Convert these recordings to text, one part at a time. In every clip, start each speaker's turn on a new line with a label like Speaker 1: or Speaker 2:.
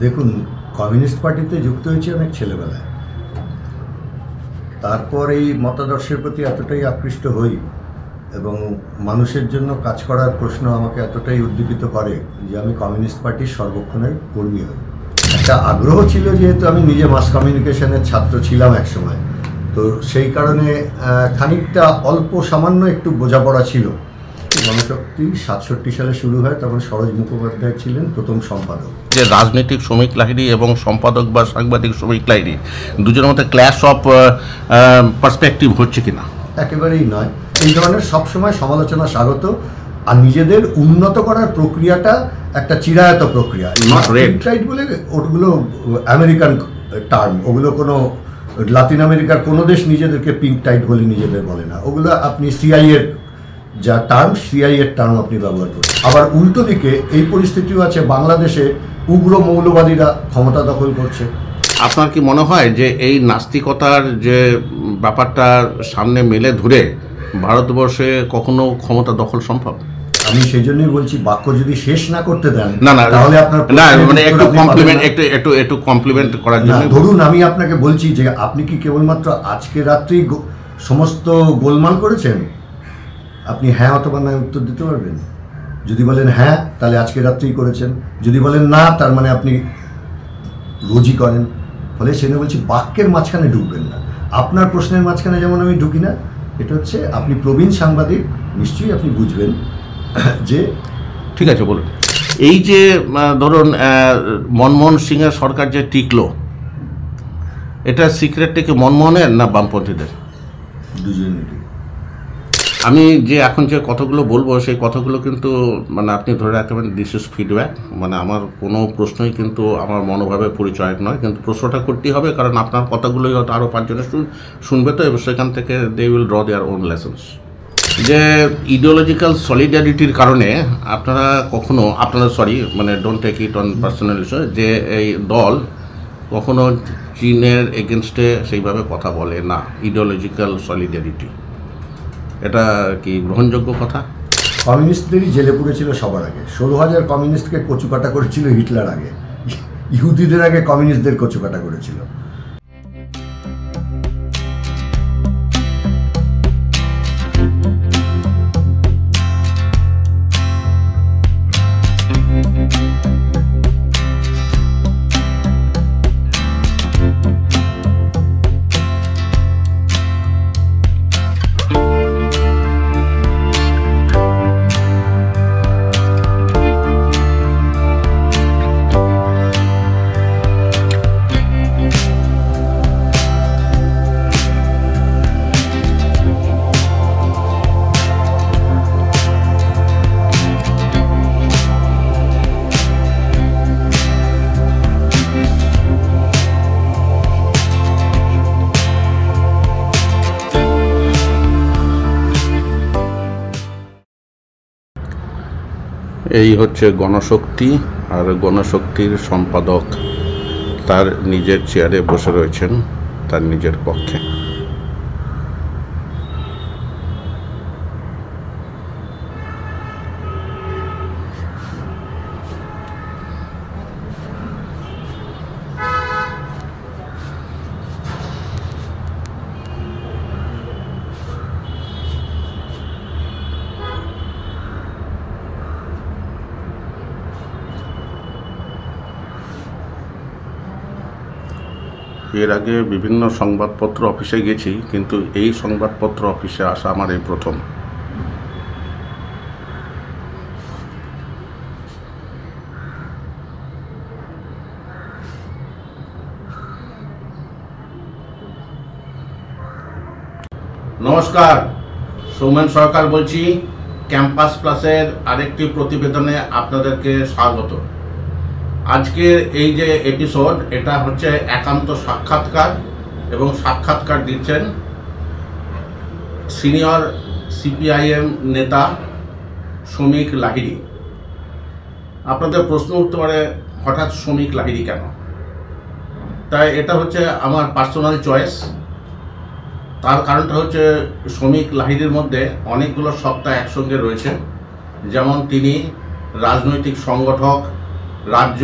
Speaker 1: দেখুন, কমিউনিস্ট পার্টিতে যুক্ত হয়েছে অনেক ছেলেবেলায়, তারপর এই মতাদর্শের প্রতি এতটাই আকৃষ্ট হই এবং মানুষের জন্য কাজ করার প্রশ্ন আমাকে এতটাই উদ্দীপিত করে যে আমি কমিউনিস্ট পার্টির সর্বক্ষণের কর্মী হই। একটা আগ্রহ ছিল, যেহেতু আমি নিজে মাস কমিউনিকেশনের ছাত্র ছিলাম একসময়, তো সেই কারণে খানিকটা অল্প সামান্য একটু বোঝাপড়া ছিল। গণশক্তি 67 সালে শুরু হয়, তখন সরোজ মুখোপাধ্যায় ছিলেন প্রথম সম্পাদক।
Speaker 2: যে রাজনৈতিক শ্রমিক লাহিড়ী এবং সম্পাদক বা সাংবাদিক শ্রমিক লাহিড়ী দুজনের মধ্যে ক্ল্যাশ অফ পার্সপেক্টিভ হচ্ছে কিনা?
Speaker 1: একেবারেই নয়। এই ধরনের সবসময় সমালোচনা স্বাগত, আর নিজেদের উন্নত করার প্রক্রিয়াটা একটা চিরায়ত প্রক্রিয়া। রাইট বলে ওগুলো আমেরিকান টার্ম, ওগুলো কোনো লাতিন আমেরিকার কোনো দেশ নিজেদেরকে পিঙ্ক টাইট বলে নিজেদের বলে না। ওগুলো আপনি সিআইএর যা টার্ম, সিআইএর টার্ম আপনি ব্যবহার করেন। আবার উল্টো দিকে এই পরিস্থিতিও আছে, বাংলাদেশে উগ্র মৌলবাদীরা ক্ষমতা দখল করছে।
Speaker 2: আপনার কি মনে হয় যে এই নাস্তিকতার যে ব্যাপারটা সামনে মেলে ধরে ভারতবর্ষে কখনো ক্ষমতা দখল সম্ভব?
Speaker 1: আমি সেই জন্যই বলছি, বাক্য যদি শেষ না করতে দেন
Speaker 2: তাহলে আপনার মানে একটু কমপ্লিমেন্ট করার জন্য
Speaker 1: ধরুন আমি আপনাকে বলছি যে আপনি কি কেবলমাত্র আজকে রাত্রেই সমস্ত গোলমাল করেছেন? আপনি হ্যাঁ অথবা না উত্তর দিতে পারবেন। যদি বলেন হ্যাঁ, তাহলে আজকে রাত্রেই করেছেন। যদি বলেন না, তার মানে আপনি রোজই করেন। ফলে সেটা বলছি, বাক্যের মাঝখানে ঢুকবেন না। আপনার প্রশ্নের মাঝখানে যেমন আমি ঢুকি না, এটা হচ্ছে আপনি প্রবীণ সাংবাদিক, নিশ্চয়ই আপনি বুঝবেন যে।
Speaker 2: ঠিক আছে, বলুন। এই যে ধরুন মনমোহন সিংয়ের সরকার যে টিকলো, এটা সিক্রেটটা কি মনমোহনের না বামপন্থীদের?
Speaker 1: দুজনেরই।
Speaker 2: আমি যে এখন যে কথাগুলো বলবো সেই কথাগুলো কিন্তু মানে আপনি ধরে রাখবেন দিস ইজ ফিডব্যাক, মানে আমার কোনো প্রশ্নই কিন্তু আমার মনোভাবের পরিচয় নয়, কিন্তু প্রশ্নটা করতেই হবে, কারণ আপনার কথাগুলোই হয়তো আরও 5 জনের শুনবে, তো এবং সেখান থেকে they will draw their own lessons. যে ইডিওলজিক্যাল সলিডারিটির কারণে আপনারা কখনো মানে don't take it on personal issue, যে এই দল কখনো চীনের এগেনস্টে সেইভাবে কথা বলে না। ইডিওলজিক্যাল সলিডারিটি, এটা কি গ্রহণযোগ্য কথা?
Speaker 1: কমিউনিস্টদেরই জেলে পুড়েছিল সবার আগে। 16,000 কমিউনিস্টকে কচুকাটা করেছিল হিটলার আগে। ইহুদিদের আগে কমিউনিস্টদের কচুকাটা করেছিল।
Speaker 2: এই হচ্ছে গণশক্তি, আর গণশক্তির সম্পাদক তার নিজের চেয়ারে বসে রয়েছেন তার নিজের কক্ষে। এর আগে বিভিন্ন সংবাদপত্র অফিসে গেছি, কিন্তু এই সংবাদপত্র অফিসে আসা আমার এই প্রথম। নমস্কার, সৌমেন সরকার বলছি। ক্যাম্পাস প্লাসের আরেকটি প্রতিবেদনে আপনাদেরকে স্বাগত। আজকের এই যে এপিসোড, এটা হচ্ছে একান্ত সাক্ষাৎকার, এবং সাক্ষাৎকার দিচ্ছেন সিনিয়র সিপিআইএম নেতা শ্রমিক লাহিড়ী। আপনাদের প্রশ্ন উঠতে পারে, হঠাৎ শ্রমিক লাহিড়ী কেন? তাই এটা হচ্ছে আমার পার্সোনাল চয়েস। তার কারণটা হচ্ছে শ্রমিক লাহিড়ীর মধ্যে অনেকগুলো সত্তা একসঙ্গে রয়েছে। যেমন তিনি রাজনৈতিক সংগঠক, রাজ্য,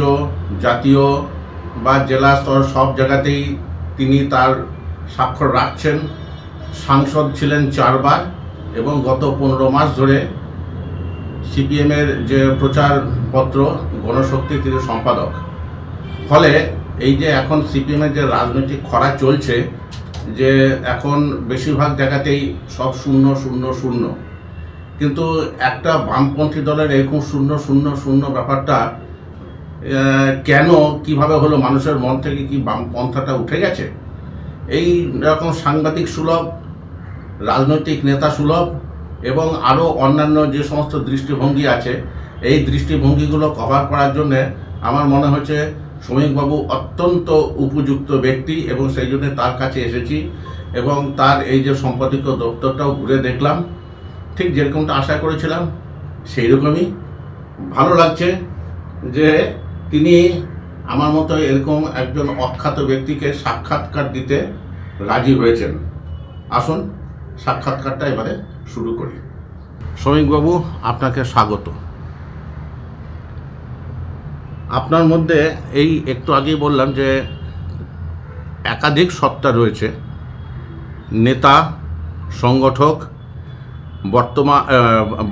Speaker 2: জাতীয় বা জেলা স্তর সব জায়গাতেই তিনি তার স্বাক্ষর রাখছেন। সাংসদ ছিলেন 4 বার এবং গত 15 মাস ধরে সিপিএমের যে প্রচারপত্র গণশক্তি তিনি সম্পাদক। ফলে এই যে এখন সিপিএমের যে রাজনৈতিক খরা চলছে, যে এখন বেশিরভাগ জায়গাতেই সব 0 0 0, কিন্তু একটা বামপন্থী দলের এরকম 0 0 0 ব্যাপারটা কেন, কিভাবে হলো? মানুষের মন থেকে কি বামপন্থাটা উঠে গেছে? এই রকম সাংবাদিক সুলভ, রাজনৈতিক নেতা সুলভ এবং আরও অন্যান্য যে সমস্ত দৃষ্টিভঙ্গি আছে, এই দৃষ্টিভঙ্গিগুলো কভার করার জন্যে আমার মনে হচ্ছে শ্রমিকবাবু অত্যন্ত উপযুক্ত ব্যক্তি এবং সেই জন্য তার কাছে এসেছি এবং তার এই যে সম্পাদকীয় দপ্তরটাও ঘুরে দেখলাম, ঠিক যেরকমটা আশা করেছিলাম সেই রকমই। ভালো লাগছে যে তিনি আমার মতো এরকম একজন অখ্যাত ব্যক্তিকে সাক্ষাৎকার দিতে রাজি হয়েছেন। আসুন সাক্ষাৎকারটা এবারে শুরু করি। শ্রমিকবাবু, আপনাকে স্বাগত। আপনার মধ্যে এই একটু আগেই বললাম যে একাধিক সত্তা রয়েছে, নেতা, সংগঠক,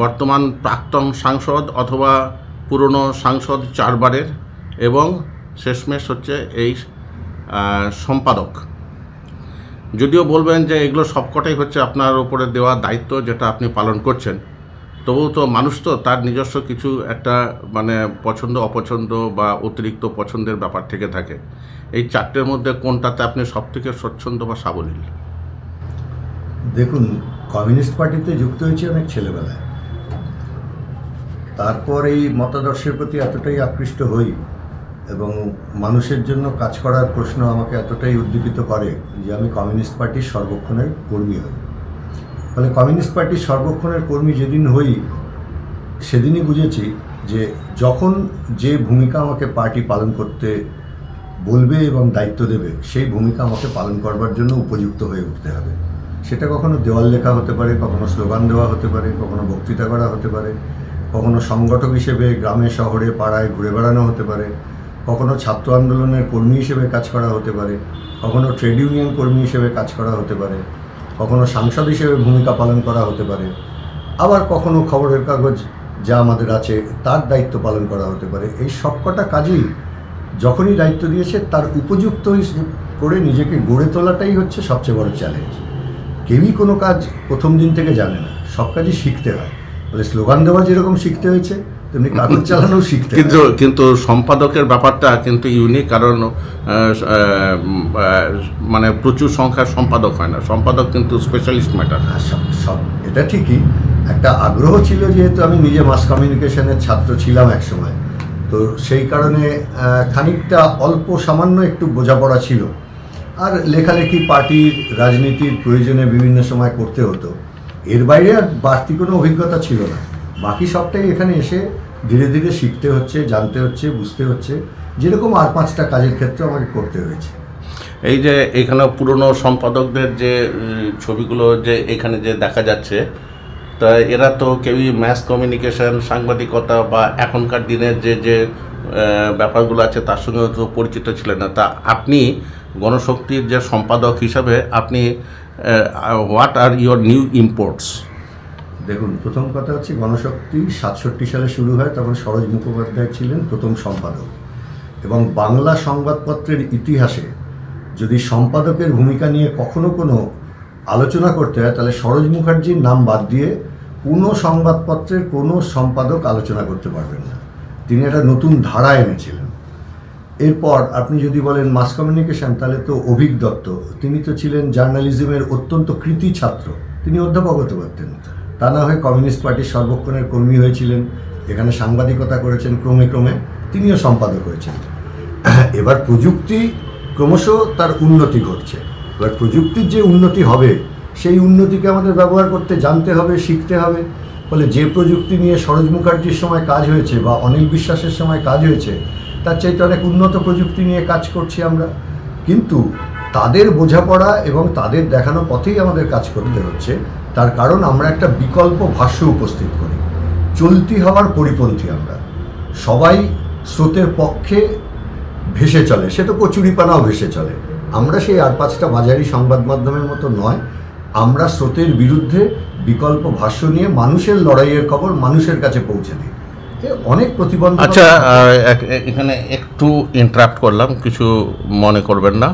Speaker 2: বর্তমান প্রাক্তন সাংসদ অথবা পুরনো সাংসদ 4 বারের, এবং শেষমেশ হচ্ছে এই সম্পাদক। যদিও বলবেন যে এগুলো সবকটাই হচ্ছে আপনার উপরে দেওয়া দায়িত্ব যেটা আপনি পালন করছেন, তবুও তো মানুষ তো তার নিজস্ব কিছু একটা মানে পছন্দ অপছন্দ বা অতিরিক্ত পছন্দের ব্যাপার থেকে থাকে। এই 4টের মধ্যে কোনটাতে আপনি সবথেকে স্বচ্ছন্দ বা সাবলীল?
Speaker 1: দেখুন, কমিউনিস্ট পার্টিতে যুক্ত হয়েছে অনেক ছেলেবেলায়, তারপর এই মতাদর্শের প্রতি এতটাই আকৃষ্ট হই এবং মানুষের জন্য কাজ করার প্রশ্ন আমাকে এতটাই উদ্দীপিত করে যে আমি কমিউনিস্ট পার্টির সর্বক্ষণের কর্মী হই। ফলে কমিউনিস্ট পার্টির সর্বক্ষণের কর্মী যেদিন হই সেদিনই বুঝেছি যে যখন যে ভূমিকা আমাকে পার্টি পালন করতে বলবে এবং দায়িত্ব দেবে, সেই ভূমিকা আমাকে পালন করবার জন্য উপযুক্ত হয়ে উঠতে হবে। সেটা কখনো দেওয়াল লেখা হতে পারে, কখনো স্লোগান দেওয়া হতে পারে, কখনো বক্তৃতা করা হতে পারে, কখনো সংগঠক হিসেবে গ্রামে শহরে পাড়ায় ঘুরে বেড়ানো হতে পারে, কখনো ছাত্র আন্দোলনের কর্মী হিসেবে কাজ করা হতে পারে, কখনো ট্রেড ইউনিয়ন কর্মী হিসেবে কাজ করা হতে পারে, কখনো সাংসদ হিসেবে ভূমিকা পালন করা হতে পারে, আবার কখনো খবরের কাগজ যা আমাদের আছে তার দায়িত্ব পালন করা হতে পারে। এই সবকটা কাজেই যখনই দায়িত্ব দিয়েছে তার উপযুক্ত করে নিজেকে গড়ে তোলাটাই হচ্ছে সবচেয়ে বড় চ্যালেঞ্জ। কেউই কোনো কাজ প্রথম দিন থেকে জানে না, সব কাজই শিখতে হয়। বলে স্লোগান দেওয়া যেরকম শিখতে হয়েছে, তেমনি কাগজ চালানোও শিখতে হয়।
Speaker 2: কিন্তু সম্পাদকের ব্যাপারটা কিন্তু ইউনিক, কারণ মানে প্রচুর সংখ্যার সম্পাদক হয় না, সম্পাদক কিন্তু স্পেশালিস্ট ম্যাটার।
Speaker 1: সব এটা ঠিকই, একটা আগ্রহ ছিল, যেহেতু আমি নিজে মাস কমিউনিকেশনের ছাত্র ছিলাম এক সময়, তো সেই কারণে খানিকটা অল্প সামান্য একটু বোঝাপড়া ছিল। আর লেখালেখি পার্টির রাজনীতির প্রয়োজনে বিভিন্ন সময় করতে হতো, এর বাইরে আর বাড়তি কোনো অভিজ্ঞতা ছিল না। বাকি সবটাই এখানে এসে ধীরে ধীরে শিখতে হচ্ছে, জানতে হচ্ছে, বুঝতে হচ্ছে, যেরকম আর 5টা কাজের ক্ষেত্রে আমাকে করতে হয়েছে।
Speaker 2: এই যে এখানে পুরনো সম্পাদকদের যে ছবিগুলো যে এখানে যে দেখা যাচ্ছে, তা এরা তো কেউই ম্যাস কমিউনিকেশন, সাংবাদিকতা বা এখনকার দিনের যে ব্যাপারগুলো আছে তার সঙ্গে তো পরিচিত ছিলেন না। তা আপনি গণশক্তির যে সম্পাদক হিসাবে আপনি what are your new imports?
Speaker 1: দেখুন, প্রথম কথা হচ্ছে গণশক্তি 67 সালে শুরু হয়, তখন সরোজ মুখোপাধ্যায় ছিলেন প্রথম সম্পাদক। এবং বাংলা সংবাদপত্রের ইতিহাসে যদি সম্পাদকের ভূমিকা নিয়ে কখনো কোনো আলোচনা করতে হয়, তাহলে সরোজ মুখার্জির নাম বাদ দিয়ে কোনো সংবাদপত্রের কোনো সম্পাদক আলোচনা করতে পারবেন না। তিনি একটা নতুন ধারা এনেছিলেন। এরপর আপনি যদি বলেন মাস কমিউনিকেশন, তাহলে তো অভিক দত্ত, তিনি তো ছিলেন জার্নালিজমের অত্যন্ত কৃতি ছাত্র, তিনি অধ্যাপক হতে পারতেন, তা না হয়ে কমিউনিস্ট পার্টির সর্বক্ষণের কর্মী হয়েছিলেন, এখানে সাংবাদিকতা করেছেন, ক্রমে ক্রমে তিনিও সম্পাদক হয়েছেন। এবার প্রযুক্তি ক্রমশ তার উন্নতি ঘটছে, এবার প্রযুক্তির যে উন্নতি হবে সেই উন্নতিকে আমাদের ব্যবহার করতে জানতে হবে, শিখতে হবে। ফলে যে প্রযুক্তি নিয়ে সরোজ মুখার্জির সময় কাজ হয়েছে বা অনিল বিশ্বাসের সময় কাজ হয়েছে, তার চাইতে অনেক উন্নত প্রযুক্তি নিয়ে কাজ করছি আমরা। কিন্তু তাদের বোঝাপড়া এবং তাদের দেখানো পথেই আমাদের কাজ করতে হচ্ছে, তার কারণ আমরা একটা বিকল্প ভাষ্য উপস্থিত করি, চলতি হওয়ার পরিপন্থী আমরা। সবাই স্রোতের পক্ষে ভেসে চলে, সে তো কচুরিপানাও ভেসে চলে। আমরা সেই 4-5টা বাজারি সংবাদ মাধ্যমের মতো নয়, আমরা স্রোতের বিরুদ্ধে বিকল্প ভাষ্য নিয়ে মানুষের লড়াইয়ের খবর মানুষের কাছে পৌঁছে দিই। অনেক প্রতিবন্ধক।
Speaker 2: আচ্ছা, এখানে একটু ইন্টারাপ্ট করলাম, কিছু মনে করবেন না।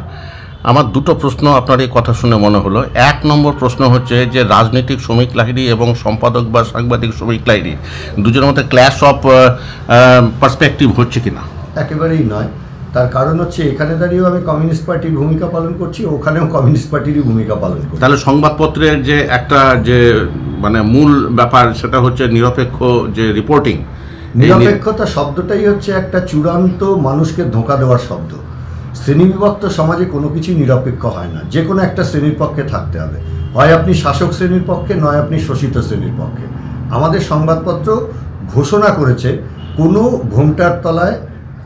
Speaker 2: আমার দুটো প্রশ্ন আপনার এই কথা শুনে মনে হলো। 1 নম্বর প্রশ্ন হচ্ছে যে রাজনৈতিক শ্রমিক লাহিড়ী এবং সম্পাদক বা সাংবাদিক শ্রমিক লাহিড়ী দুজনের মধ্যে ক্ল্যাশ অফ পার্সপেক্টিভ হচ্ছে কিনা?
Speaker 1: একেবারেই নয়। তার কারণ হচ্ছে এখানে দাঁড়িয়েও আমি কমিউনিস্ট পার্টির ভূমিকা পালন করছি, ওখানেও কমিউনিস্ট পার্টিরই ভূমিকা পালন করছি।
Speaker 2: তাহলে সংবাদপত্রের যে একটা যে মানে মূল ব্যাপার সেটা হচ্ছে নিরপেক্ষ যে রিপোর্টিং।
Speaker 1: নিরপেক্ষতা শব্দটাই হচ্ছে একটা চূড়ান্ত মানুষকে ধোঁকা দেওয়ার শব্দ। শ্রেণীবিভক্ত সমাজে কোনো কিছু নিরপেক্ষ হয় না, যে কোনো একটা শ্রেণীর পক্ষে থাকতে হবে। হয় আপনি শাসক শ্রেণীর পক্ষে, নয় আপনি শোষিত শ্রেণীর পক্ষে। আমাদের সংবাদপত্র ঘোষণা করেছে, কোনো ঘোমটার তলায়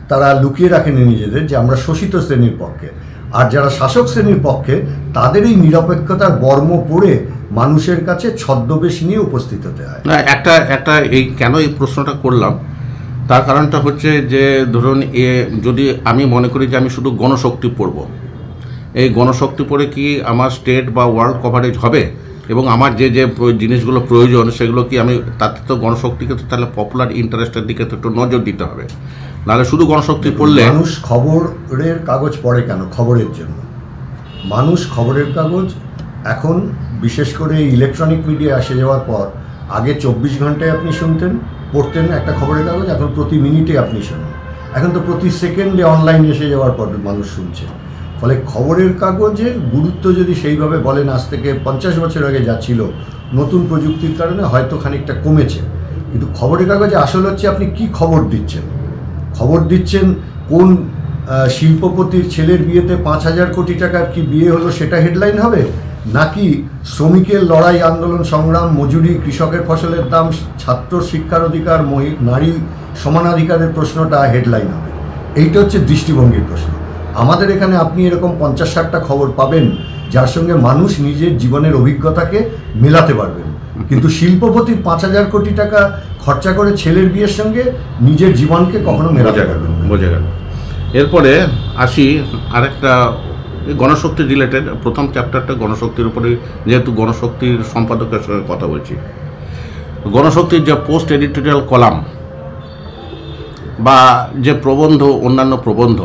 Speaker 1: তারা লুকিয়ে রাখেনি নিজেদের যে আমরা শোষিত শ্রেণীর পক্ষে। আর যারা শাসক শ্রেণীর পক্ষে তাদের এই নিরপেক্ষতার বর্ম পড়ে মানুষের কাছে ছদ্মবেশ নিয়ে উপস্থিত হতে হয়।
Speaker 2: না, একটা এই কেন এই প্রশ্নটা করলাম তার কারণটা হচ্ছে যে ধরুন যদি আমি মনে করি যে আমি শুধু গণশক্তি পড়ব, এই গণশক্তি পড়ে কি আমার স্টেট বা ওয়ার্ল্ড কভারেজ হবে? এবং আমার যে যে জিনিসগুলো প্রয়োজন সেগুলো কি আমি, তাতে তো গণশক্তিকে তো তাহলে পপুলার ইন্টারেস্টের দিকে তো একটু নজর দিতে হবে। নাহলে শুধু গণশক্তি পড়লে
Speaker 1: মানুষ খবরের কাগজ পড়ে কেন? খবরের জন্য। মানুষ খবরের কাগজ এখন বিশেষ করে ইলেকট্রনিক মিডিয়া এসে যাওয়ার পর, আগে 24 ঘন্টায় আপনি পড়তেন একটা খবরের কাগজ, এখন প্রতি মিনিটে আপনি শোনেন। এখন তো প্রতি সেকেন্ডে অনলাইন এসে যাওয়ার পর মানুষ শুনছে। ফলে খবরের কাগজের গুরুত্ব যদি সেইভাবে বলেন আজ থেকে 50 বছর আগে যা ছিল, নতুন প্রযুক্তির কারণে হয়তো খানিকটা কমেছে, কিন্তু খবরের কাগজে আসল হচ্ছে আপনি কি খবর দিচ্ছেন। খবর দিচ্ছেন কোন শিল্পপতির ছেলের বিয়েতে 5,000 কোটি টাকার কি বিয়ে হলো সেটা হেডলাইন হবে, নাকি শ্রমিকের লড়াই, আন্দোলন, সংগ্রাম, মজুরি, কৃষকের ফসলের দাম, ছাত্র শিক্ষার অধিকার, নারী সমানাধিকারের প্রশ্নটা হেডলাইন হবে। এইটা হচ্ছে দৃষ্টিভঙ্গির প্রশ্ন। আমাদের এখানে আপনি এরকম 50-60টা খবর পাবেন যার সঙ্গে মানুষ নিজের জীবনের অভিজ্ঞতাকে মেলাতে পারবেন, কিন্তু শিল্পপতির 5,000 কোটি টাকা খরচা করে ছেলের বিয়ের সঙ্গে নিজের জীবনকে কখনো মেলাতে পারবেন না।
Speaker 2: বোঝা গেল। এরপরে আসি আরেকটা গণশক্তি রিলেটেড। প্রথম চ্যাপ্টারটা গণশক্তির উপরে, যেহেতু গণশক্তির সম্পাদকের সঙ্গে কথা বলছি। গণশক্তির যে পোস্ট এডিটোরিয়াল কলাম বা যে প্রবন্ধ, অন্যান্য প্রবন্ধ,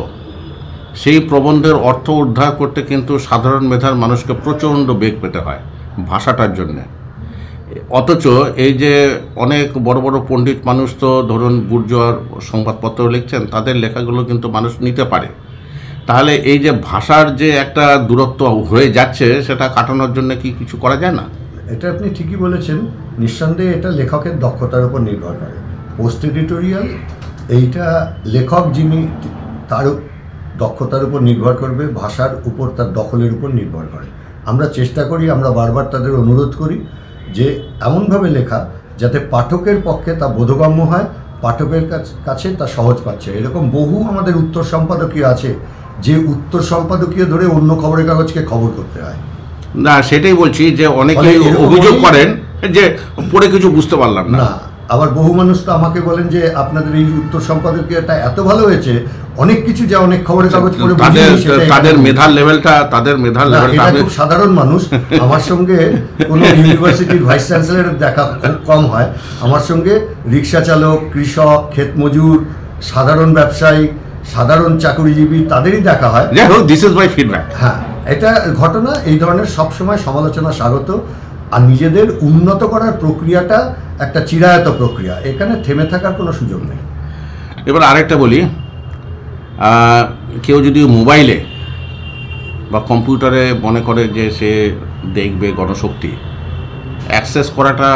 Speaker 2: সেই প্রবন্ধের অর্থ উদ্ধার করতে কিন্তু সাধারণ মেধার মানুষকে প্রচণ্ড বেগ পেতে হয় ভাষাটার জন্যে। অথচ এই যে অনেক বড় বড় পণ্ডিত মানুষ তো ধরুন বুর্জোয়ার সংবাদপত্র লিখছেন, তাদের লেখাগুলো কিন্তু মানুষ নিতে পারে। তাহলে এই যে ভাষার যে একটা দূরত্ব হয়ে যাচ্ছে, সেটা কাটানোর জন্য কি কিছু করা যায় না?
Speaker 1: এটা আপনি ঠিকই বলেছেন। নিঃসন্দেহে এটা লেখকের দক্ষতার উপর নির্ভর করে। পোস্ট এডিটোরিয়াল এইটা লেখক যিনি, তার দক্ষতার উপর নির্ভর করবে, ভাষার উপর, তার দখলের উপর নির্ভর করে। আমরা চেষ্টা করি, আমরা বারবার তাদের অনুরোধ করি যে এমনভাবে লেখা যাতে পাঠকের পক্ষে তা বোধগম্য হয়, পাঠকের কাছে তা সহজ পাচ্ছে। এরকম বহু আমাদের উত্তর সম্পাদকীয় আছে, যে উত্তর সম্পাদকীয় ধরে অন্য খবরের কাগজকে খবর করতে হয়
Speaker 2: না। সেটাই বলছি যে অনেকেই অভিযোগ করেন যে পড়ে কিছু বুঝতে পারলাম না।
Speaker 1: আবার বহু মানুষ তো আমাকে বলেন যে আপনাদের এই উত্তর সম্পাদকীয়টা এত ভালো হয়েছে, অনেক কিছু যা অনেক খবরের কাগজ পড়ে
Speaker 2: তাদের মেধার লেভেলটা
Speaker 1: খুব সাধারণ মানুষ। আমার সঙ্গে কোনো ইউনিভার্সিটির ভাইস চ্যান্সেলরের দেখা খুব কম হয়। আমার সঙ্গে রিক্সা চালক, কৃষক, ক্ষেত মজুর, সাধারণ ব্যবসায়ী, সাধারণ চাকরিজীবী, তাদেরই দেখা হয়।
Speaker 2: This is my feedback.
Speaker 1: হ্যাঁ, এটা ঘটনা। এই ধরনের সবসময় সমালোচনা স্বাগত। আর নিজেদের উন্নত করার প্রক্রিয়াটা একটা চিরায়ত প্রক্রিয়া, এখানে থেমে থাকার কোনো সুযোগ নেই।
Speaker 2: এবার আরেকটা বলি, কেউ যদি মোবাইলে বা কম্পিউটারে মনে করে যে সে দেখবে গণশক্তি, অ্যাক্সেস করাটা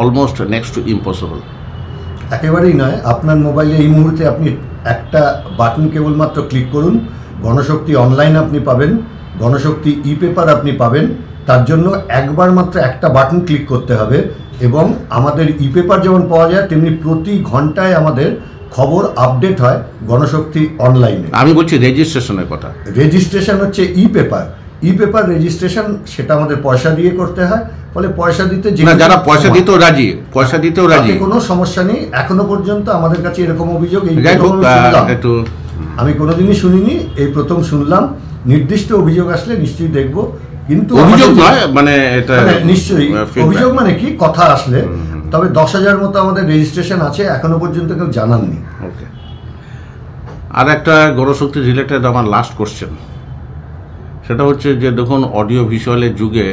Speaker 2: অলমোস্ট নেক্সট টু ইম্পসিবল।
Speaker 1: একেবারেই নয়। আপনার মোবাইলে এই মুহূর্তে আপনি একটা বাটন কেবলমাত্র ক্লিক করুন, গণশক্তি অনলাইন আপনি পাবেন, গণশক্তি ই পেপার আপনি পাবেন। তার জন্য একবার মাত্র একটা বাটন ক্লিক করতে হবে। এবং আমাদের ই পেপার যেমন পাওয়া যায়, তেমনি প্রতি ঘন্টায় আমাদের খবর আপডেট হয় গণশক্তি অনলাইনে।
Speaker 2: আমি বলছি রেজিস্ট্রেশনের কথা।
Speaker 1: রেজিস্ট্রেশন হচ্ছে e paper, e paper registration সেটা আমাদের পয়সা দিয়ে করতে হয়, ফলে পয়সা দিতে
Speaker 2: যারা পয়সা দিতেও রাজি,
Speaker 1: কোনো সমস্যা নেই। এখনো পর্যন্ত আমাদের কাছে এরকম অভিযোগ আমি কোনোদিনই শুনিনি, এই প্রথম শুনলাম। নির্দিষ্ট অভিযোগ আসলে নিশ্চয়ই দেখব, কিন্তু
Speaker 2: অভিযোগ নয় মানে এটা
Speaker 1: নিশ্চয়ই অভিযোগ মানে কি কথা আসলে। তবে 10,000 মতো আমাদের রেজিস্ট্রেশন আছে, এখনো পর্যন্ত কেউ জানাননি।
Speaker 2: ওকে, আর একটা গণশক্তি রিলেটেড আমার লাস্ট কোশ্চেন, সেটা হচ্ছে যে দেখুন অডিও ভিজুয়ালের যুগে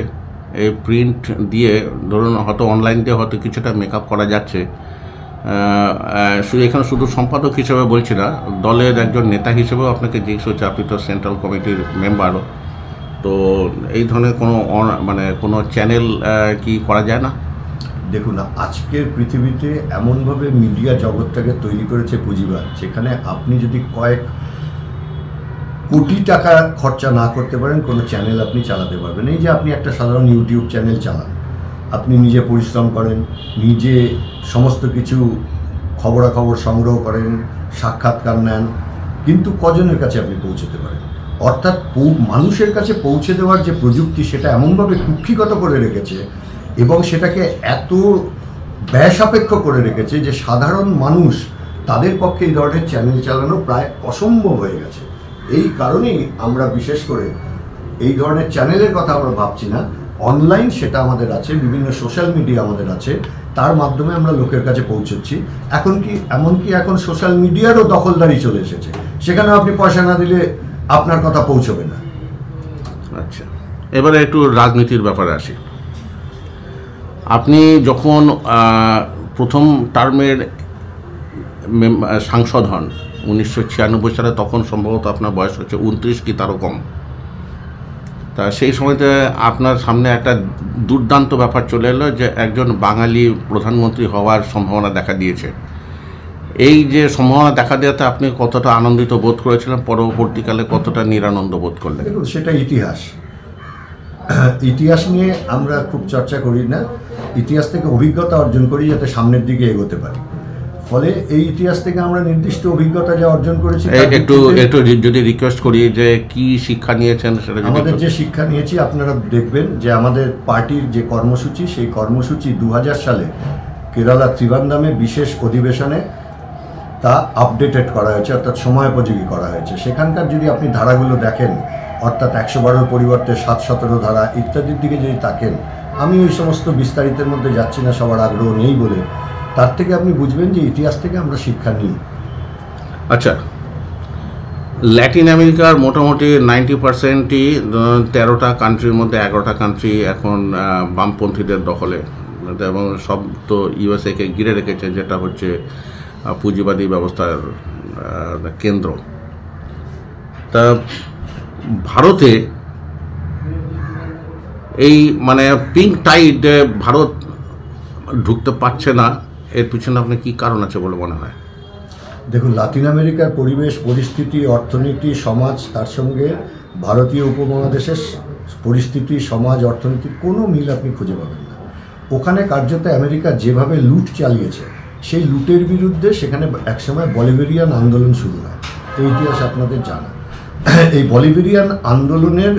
Speaker 2: এই প্রিন্ট দিয়ে ধরুন হয়তো অনলাইন দিয়ে হয়তো কিছুটা মেকআপ করা যাচ্ছে, এখানে শুধু সম্পাদক হিসেবে বলছি না, দলের একজন নেতা হিসেবেও আপনাকে জিজ্ঞেস হচ্ছে, আপনি তো সেন্ট্রাল কমিটির মেম্বারও, তো এই ধরনের কোনো চ্যানেল কি করা যায় না?
Speaker 1: দেখুন, আজকের পৃথিবীতে এমনভাবে মিডিয়া জগৎটাকে তৈরি করেছে পুঁজিবাদ, যেখানে আপনি যদি কয়েক কোটি টাকা খরচা না করতে পারেন কোনো চ্যানেল আপনি চালাতে পারবেন। এই যে আপনি একটা সাধারণ ইউটিউব চ্যানেল চালান, আপনি নিজে পরিশ্রম করেন, নিজে সমস্ত কিছু খবরাখবর সংগ্রহ করেন, সাক্ষাৎকার নেন, কিন্তু কজনের কাছে আপনি পৌঁছতে পারেন? অর্থাৎ মানুষের কাছে পৌঁছে দেওয়ার যে প্রযুক্তি, সেটা এমনভাবে কুক্ষিগত করে রেখেছে এবং সেটাকে এত ব্যয়সাপেক্ষ করে রেখেছে যে সাধারণ মানুষ তাদের পক্ষে এই ধরনের চ্যানেল চালানো প্রায় অসম্ভব হয়ে গেছে। এই কারণেই আমরা বিশেষ করে এই ধরনের চ্যানেলের কথা আমরা ভাবছি না। অনলাইন সেটা আমাদের আছে, বিভিন্ন সোশ্যাল মিডিয়া আমাদের আছে, তার মাধ্যমে আমরা লোকের কাছে পৌঁছচ্ছি। এমনকি এখন সোশ্যাল মিডিয়ারও দখলদারি চলে এসেছে, সেখানে আপনি পয়সা না দিলে আপনার কথা পৌঁছবে না।
Speaker 2: আচ্ছা, এবারে একটু রাজনীতির ব্যাপারে আসি। আপনি যখন প্রথম টার্মের সাংসদ হন 1996 সালে, তখন সম্ভবত আপনার বয়স হচ্ছে 29 কি তারও কম। তা সেই সময়তে আপনার সামনে একটা দুর্দান্ত ব্যাপার চলে এলো যে একজন বাঙালি প্রধানমন্ত্রী হওয়ার সম্ভাবনা দেখা দিয়েছে। এই যে সম্ভাবনা দেখা দেওয়াতে আপনি কতটা আনন্দিত বোধ করেছিলেন, পরবর্তীকালে কতটা নিরানন্দ বোধ করলেন?
Speaker 1: সেটা ইতিহাস নিয়ে আমরা খুব চর্চা করি না, ইতিহাস থেকে অভিজ্ঞতা অর্জন করি যাতে সামনের দিকে এগোতে পারি। ফলে এই ইতিহাস থেকে আমরা নির্দিষ্ট অভিজ্ঞতা যা অর্জন করেছি,
Speaker 2: একটু যদি রিকোয়েস্ট করি যে কি শিক্ষা নিয়েছেন সেটা।
Speaker 1: আমাদের যে শিক্ষা নিয়েছি, আপনারা দেখবেন যে আমাদের পার্টির যে কর্মসূচি, সেই কর্মসূচি 2000 সালে কেরালা ত্রিবান্দামে বিশেষ অধিবেশনে তা আপডেটেড করা হয়েছে, অর্থাৎ সময়োপযোগী করা হয়েছে। সেখানকার যদি আপনি ধারাগুলো দেখেন, অর্থাৎ 112 পরিবর্তে 717 ধারা ইত্যাদির দিকে যদি তাকেন, আমি ওই সমস্ত বিস্তারিতের মধ্যে যাচ্ছি না, সবার আগ্রহ নেই বলে, তার থেকে আপনি বুঝবেন যে ইতিহাস থেকে আমরা শিক্ষা নিই।
Speaker 2: আচ্ছা, ল্যাটিন আমেরিকার মোটামুটি 90%ই 13টা কান্ট্রির মধ্যে 11টা কান্ট্রি এখন বামপন্থীদের দখলে, এবং সব তো ইউএসএকে ঘিরে রেখেছে, যেটা হচ্ছে পুঁজিবাদী ব্যবস্থার কেন্দ্র। তা ভারতে এই পিঙ্ক টাইড ভারত ঢুকতে পারছে না, এর পিছনে আপনার কী কারণ আছে বলে মনে হয়?
Speaker 1: দেখুন, লাতিন আমেরিকার পরিবেশ পরিস্থিতি, অর্থনীতি, সমাজ, তার সঙ্গে ভারতীয় উপমহাদেশের পরিস্থিতি, সমাজ, অর্থনীতির কোনো মিল আপনি খুঁজে পাবেন না। ওখানে কার্যত আমেরিকা যেভাবে লুট চালিয়েছে, সেই লুটের বিরুদ্ধে সেখানে একসময় বলিভিয়ান আন্দোলন শুরু হয়। এই ইতিহাস আপনাদের জানা। এই বলিভিয়ান আন্দোলনের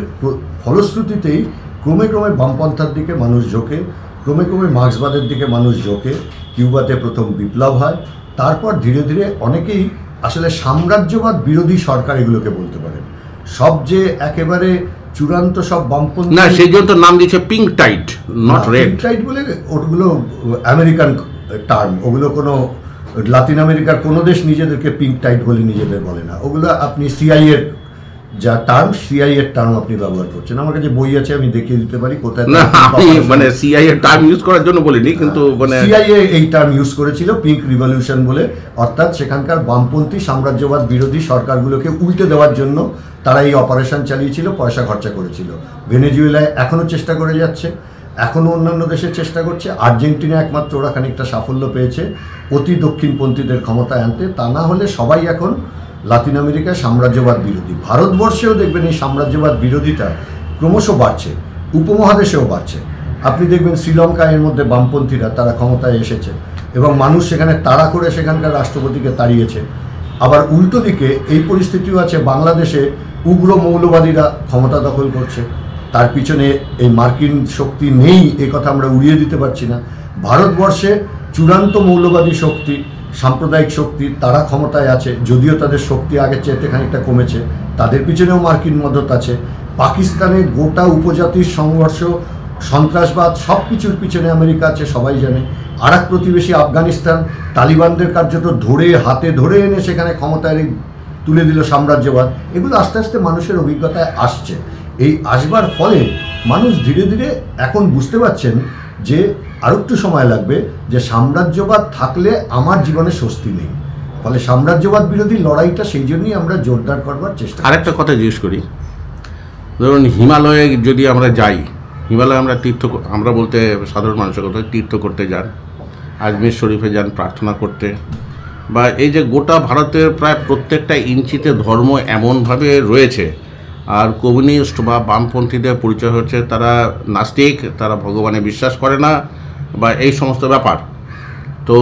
Speaker 1: ফলশ্রুতিতেই ক্রমে ক্রমে বামপন্থার দিকে মানুষ ঝোঁকে, ক্রমে ক্রমে মার্ক্সবাদের দিকে মানুষ ঝোঁকে। কিউবাতে প্রথম বিপ্লব হয়, তারপর ধীরে ধীরে অনেকেই আসলে সাম্রাজ্যবাদ বিরোধী সরকার এগুলোকে বলতে পারেন। সব যে একেবারে চূড়ান্ত সব বামপন্থী
Speaker 2: না, সেই জন্য নাম দিয়েছে pink tide, not red
Speaker 1: tide বলে। ওগুলো আমেরিকান টার্ম, ওগুলো কোনো লাতিন আমেরিকার কোনো দেশ নিজেদেরকে পিঙ্ক টাইড বলে নিজেদের বলে না। ওগুলো আপনি সিআইএর যা টার্ম, সিআইএর টার্ম আপনি ব্যবহার করছেন। আমার কাছে বই আছে, আমি দেখিয়ে দিতে পারি কোথায়।
Speaker 2: না, আমি সিআইএর টার্ম ইউজ করার জন্য বলিনি, কিন্তু
Speaker 1: সিআইএ এই টার্ম ইউজ করেছিল পিঙ্ক রিভলিউশন বলে, অর্থাৎ সেখানকার বামপন্থী সাম্রাজ্যবাদ বিরোধী সরকারগুলোকে উল্টে দেওয়ার জন্য তারা এই অপারেশন চালিয়েছিল, পয়সা খরচা করেছিল। ভেনেজুয়েলায় এখনও চেষ্টা করে যাচ্ছে, এখনও অন্যান্য দেশে চেষ্টা করছে। আর্জেন্টিনা একমাত্র ওরা খানিকটা সাফল্য পেয়েছে অতি দক্ষিণপন্থীদের ক্ষমতায় আনতে। তা না হলে সবাই এখন লাতিন আমেরিকায় সাম্রাজ্যবাদ বিরোধী। ভারতবর্ষেও দেখবেন এই সাম্রাজ্যবাদ বিরোধিতা ক্রমশ বাড়ছে, উপমহাদেশেও বাড়ছে। আপনি দেখবেন শ্রীলঙ্কা, এর মধ্যে বামপন্থীরা তারা ক্ষমতায় এসেছে এবং মানুষ সেখানে তাড়া করে সেখানকার রাষ্ট্রপতিকে তাড়িয়েছে। আবার উল্টো দিকে এই পরিস্থিতিও আছে, বাংলাদেশে উগ্র মৌলবাদীরা ক্ষমতা দখল করছে। তার পিছনে এই মার্কিন শক্তি নেই এ কথা আমরা উড়িয়ে দিতে পারছি না। ভারতবর্ষে চূড়ান্ত মৌলবাদী শক্তি, সাম্প্রদায়িক শক্তি, তারা ক্ষমতায় আছে, যদিও তাদের শক্তি আগের চাইতে খানিকটা কমেছে, তাদের পিছনেও মার্কিন মদত আছে। পাকিস্তানে গোটা উপজাতির সংঘর্ষ, সন্ত্রাসবাদ, সব কিছুর পিছনে আমেরিকা আছে, সবাই জানে। আর এক প্রতিবেশী আফগানিস্তান, তালিবানদের কার্যত হাতে ধরে এনে সেখানে ক্ষমতায় তুলে দিল সাম্রাজ্যবাদ। এগুলো আস্তে আস্তে মানুষের অভিজ্ঞতায় আসছে। এই আসবার ফলে মানুষ ধীরে ধীরে এখন বুঝতে পারছেন যে আরও একটু সময় লাগবে, যে সাম্রাজ্যবাদ থাকলে আমার জীবনে স্বস্তি নেই। ফলে সাম্রাজ্যবাদ বিরোধী লড়াইটা সেই জন্যই আমরা জোরদার করবার চেষ্টা।
Speaker 2: আরেকটা কথা জিজ্ঞেস করি, ধরুন হিমালয়ে যদি আমরা যাই, হিমালয়ে আমরা বলতে সাধারণ মানুষের কথা তীর্থ করতে যান, আজমির শরীফে যান প্রার্থনা করতে, বা এই যে গোটা ভারতের প্রায় প্রত্যেকটা ইঞ্চিতে ধর্ম এমনভাবে রয়েছে, আর কমিউনিস্ট বা বামপন্থীদের পরিচয় হচ্ছে তারা নাস্তিক, তারা ভগবানে বিশ্বাস করে না, বা এই সমস্ত ব্যাপার। তো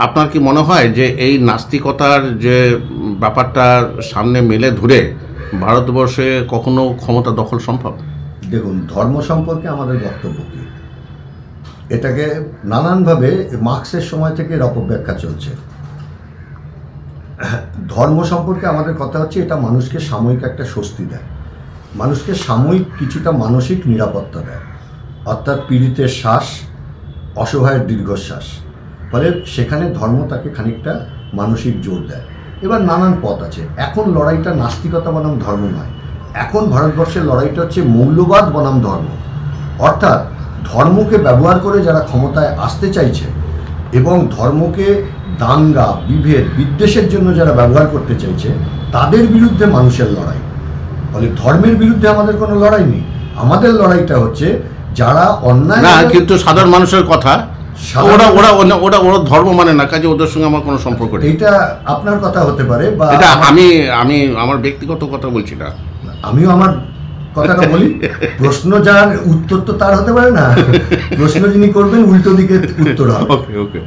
Speaker 2: আপনার কি মনে হয় যে এই নাস্তিকতার যে ব্যাপারটা সামনে মেলে ধরে ভারতবর্ষে কখনো ক্ষমতা দখল সম্ভব?
Speaker 1: দেখুন, ধর্ম সম্পর্কে আমাদের বক্তব্য কী, এটাকে নানানভাবে মার্ক্সের সময় থেকে এর অপব্যাখ্যা চলছে। ধর্ম সম্পর্কে আমাদের কথা হচ্ছে এটা মানুষকে সাময়িক একটা স্বস্তি দেয়, মানুষকে সাময়িক কিছুটা মানসিক নিরাপত্তা দেয়, অর্থাৎ পীড়িতের শ্বাস, অসহায়ের দীর্ঘশ্বাস। ফলে সেখানে ধর্ম তাকে খানিকটা মানসিক জোর দেয়। এবার নানান পথ আছে। এখন লড়াইটা নাস্তিকতা বনাম ধর্ম নয়, এখন ভারতবর্ষের লড়াইটা হচ্ছে মৌলবাদ বনাম ধর্ম। অর্থাৎ ধর্মকে ব্যবহার করে যারা ক্ষমতায় আসতে চাইছে এবং ধর্মকে দাঙ্গা, বিভেদ, বিদ্বেষের জন্য যারা ব্যবহার করতে চাইছে, তাদের বিরুদ্ধে মানুষের লড়াই। ফলে ধর্মের বিরুদ্ধে আমাদের কোনো লড়াই নেই। আমাদের লড়াইটা হচ্ছে যারা অন্যায়।
Speaker 2: না, কিন্তু সাধারণ মানুষের কথা, ওরা ধর্ম মানে না, কাজে ওদের সঙ্গে আমার কোনো সম্পর্ক নেই।
Speaker 1: এটা আপনার কথা হতে পারে, বা
Speaker 2: এটা আমি আমার ব্যক্তিগত কথা বলছি না।
Speaker 1: আমিও আমার কথাটা বলি, প্রশ্ন যার উত্তর তো তার হতে পারে না, প্রশ্ন যিনি করবেন উল্টো দিকে উত্তর হবে।
Speaker 2: ওকে,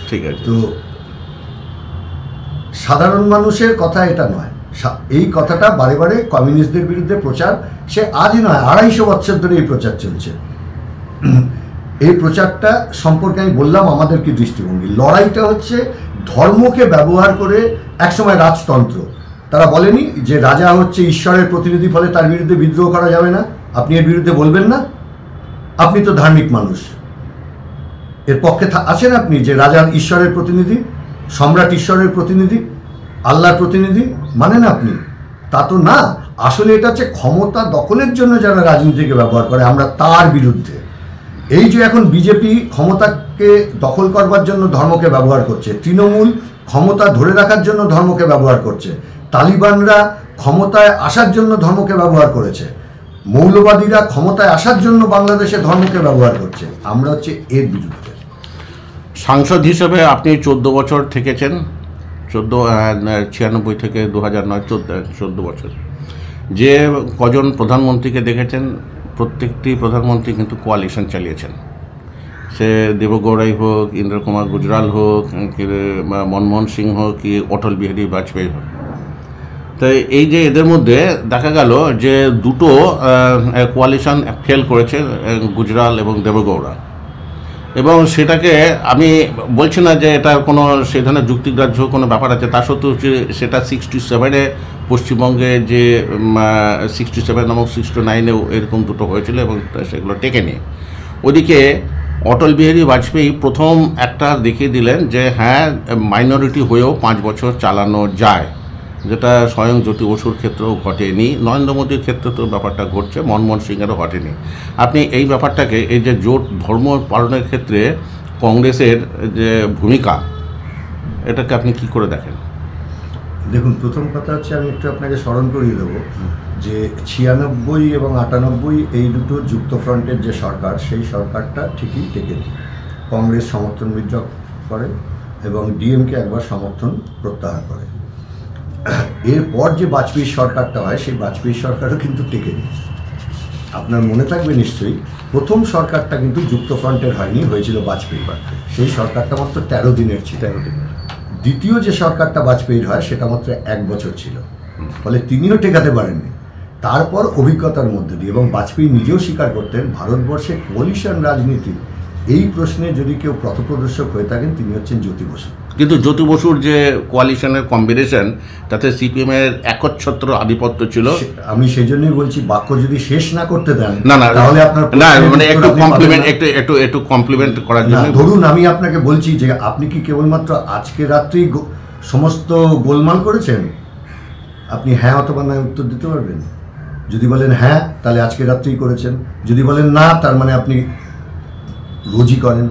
Speaker 2: ঠিক আছে।
Speaker 1: তো সাধারণ মানুষের কথা এটা নয়। এই কথাটা বারে বারে কমিউনিস্টদের বিরুদ্ধে প্রচার, সে আজই নয়, 250 বছর ধরে এই প্রচার চলছে। এই প্রচারটা সম্পর্কে আমি বললাম আমাদের কি দৃষ্টিভঙ্গি। লড়াইটা হচ্ছে ধর্মকে ব্যবহার করে। একসময় রাজতন্ত্র, তারা বলেনি যে রাজা হচ্ছে ঈশ্বরের প্রতিনিধি, ফলে তার বিরুদ্ধে বিদ্রোহ করা যাবে না, আপনি এর বিরুদ্ধে বলবেন না, আপনি তো ধার্মিক মানুষ, এর পক্ষে আছেন আপনি, যে রাজার ঈশ্বরের প্রতিনিধি, সম্রাট ঈশ্বরের প্রতিনিধি, আল্লাহর প্রতিনিধি মানেন আপনি? তা তো না। আসলে এটা হচ্ছে ক্ষমতা দখলের জন্য যারা রাজনীতিকে ব্যবহার করে, আমরা তার বিরুদ্ধে। এই যে এখন বিজেপি ক্ষমতাকে দখল করবার জন্য ধর্মকে ব্যবহার করছে, তৃণমূল ক্ষমতা ধরে রাখার জন্য ধর্মকে ব্যবহার করছে, তালিবানরা ক্ষমতায় আসার জন্য ধর্মকে ব্যবহার করেছে, মৌলবাদীরা ক্ষমতায় আসার জন্য বাংলাদেশে ধর্মকে ব্যবহার করছে। আমরা হচ্ছে এর বিরুদ্ধে।
Speaker 2: সাংসদ হিসেবে আপনি 14 বছর থেকেছেন, 96 থেকে 2009, 14 বছর। যে কজন প্রধানমন্ত্রীকে দেখেছেন, প্রত্যেকটি প্রধানমন্ত্রী কিন্তু কোয়ালিশন চালিয়েছেন। সে দেবগৌড়াই হোক, ইন্দ্র কুমার গুজরাল হোক, মনমোহন সিং হোক, কি অটল বিহারী বাজপেয়ী হোক। তো এই যে এদের মধ্যে দেখা গেল যে দুটো কোয়ালিশন ফেল করেছে, গুজরাল এবং দেবগৌড়া। এবং সেটাকে আমি বলছি না যে এটা কোনো সে ধরনের যুক্তিগ্রাহ্য কোনো ব্যাপার আছে, তা সত্ত্বেও সেটা 67-এ পশ্চিমবঙ্গে যে 67 এবং 69-এও এরকম দুটো হয়েছিল এবং সেগুলো টেকেনি। ওদিকে অটল বিহারী বাজপেয়ী প্রথম একটা দেখিয়ে দিলেন যে হ্যাঁ, মাইনরিটি হয়েও 5 বছর চালানো যায়, যেটা স্বয়ং জ্যোতি বসুর ক্ষেত্রেও ঘটেনি, নরেন্দ্র মোদীর ক্ষেত্রে তো ব্যাপারটা ঘটছে, মনমোহন সিংয়েরও ঘটেনি। আপনি এই ব্যাপারটাকে, এই যে জোট ধর্ম পালনের ক্ষেত্রে কংগ্রেসের যে ভূমিকা, এটাকে আপনি কি করে দেখেন?
Speaker 1: দেখুন, প্রথম কথা হচ্ছে আমি একটু আপনাকে স্মরণ করিয়ে দেবো যে 96 এবং 98 এই দুটো যুক্তফ্রন্টের যে সরকার, সেই সরকারটা ঠিকই টেকেনি। কংগ্রেস সমর্থন বিদ্রোহ করে এবং ডিএমকে একবার সমর্থন প্রত্যাহার করে। এরপর যে বাজপেয়ী সরকারটা হয়, সেই বাজপেয়ী সরকারও কিন্তু টেকেনি। আপনার মনে থাকবে নিশ্চয়ই, প্রথম সরকারটা কিন্তু যুক্তফ্রন্টের হয়নি, হয়েছিল বাজপেয়ী। সেই সরকারটা মাত্র 13 দিনের ছিল। দ্বিতীয় যে সরকারটা বাজপেয়ীর হয় সেটা মাত্র 1 বছর ছিল, ফলে তিনিও টেকাতে পারেননি। তারপর অভিজ্ঞতার মধ্যে দিয়ে, এবং বাজপেয়ী নিজেও স্বীকার করতেন ভারতবর্ষে কোয়ালিশন রাজনীতি এই প্রশ্নে যদি কেউ পথপ্রদর্শক হয়ে থাকেন তিনি হচ্ছেন জ্যোতি বসু।
Speaker 2: কিন্তু জ্যোতি বসুর যে কোয়ালিশনের কম্বিনেশন, তাতে সিপিএমের একচ্ছত্র আধিপত্য ছিল।
Speaker 1: আমি সেই জন্যই বলছি, বাক্য যদি শেষ না করতে দেন
Speaker 2: না
Speaker 1: তাহলে আপনার
Speaker 2: না, মানে একটু কমপ্লিমেন্ট করার জন্য
Speaker 1: ধরুন আমি আপনাকে বলছি যে আপনি কি কেবলমাত্র আজকে রাত্রেই সমস্ত গোলমাল করেছেন? আপনি হ্যাঁ অথবা না উত্তর দিতে পারবেন? যদি বলেন হ্যাঁ তাহলে আজকে রাত্রেই করেছেন, যদি বলেন না তার মানে আপনি রোজই করেন।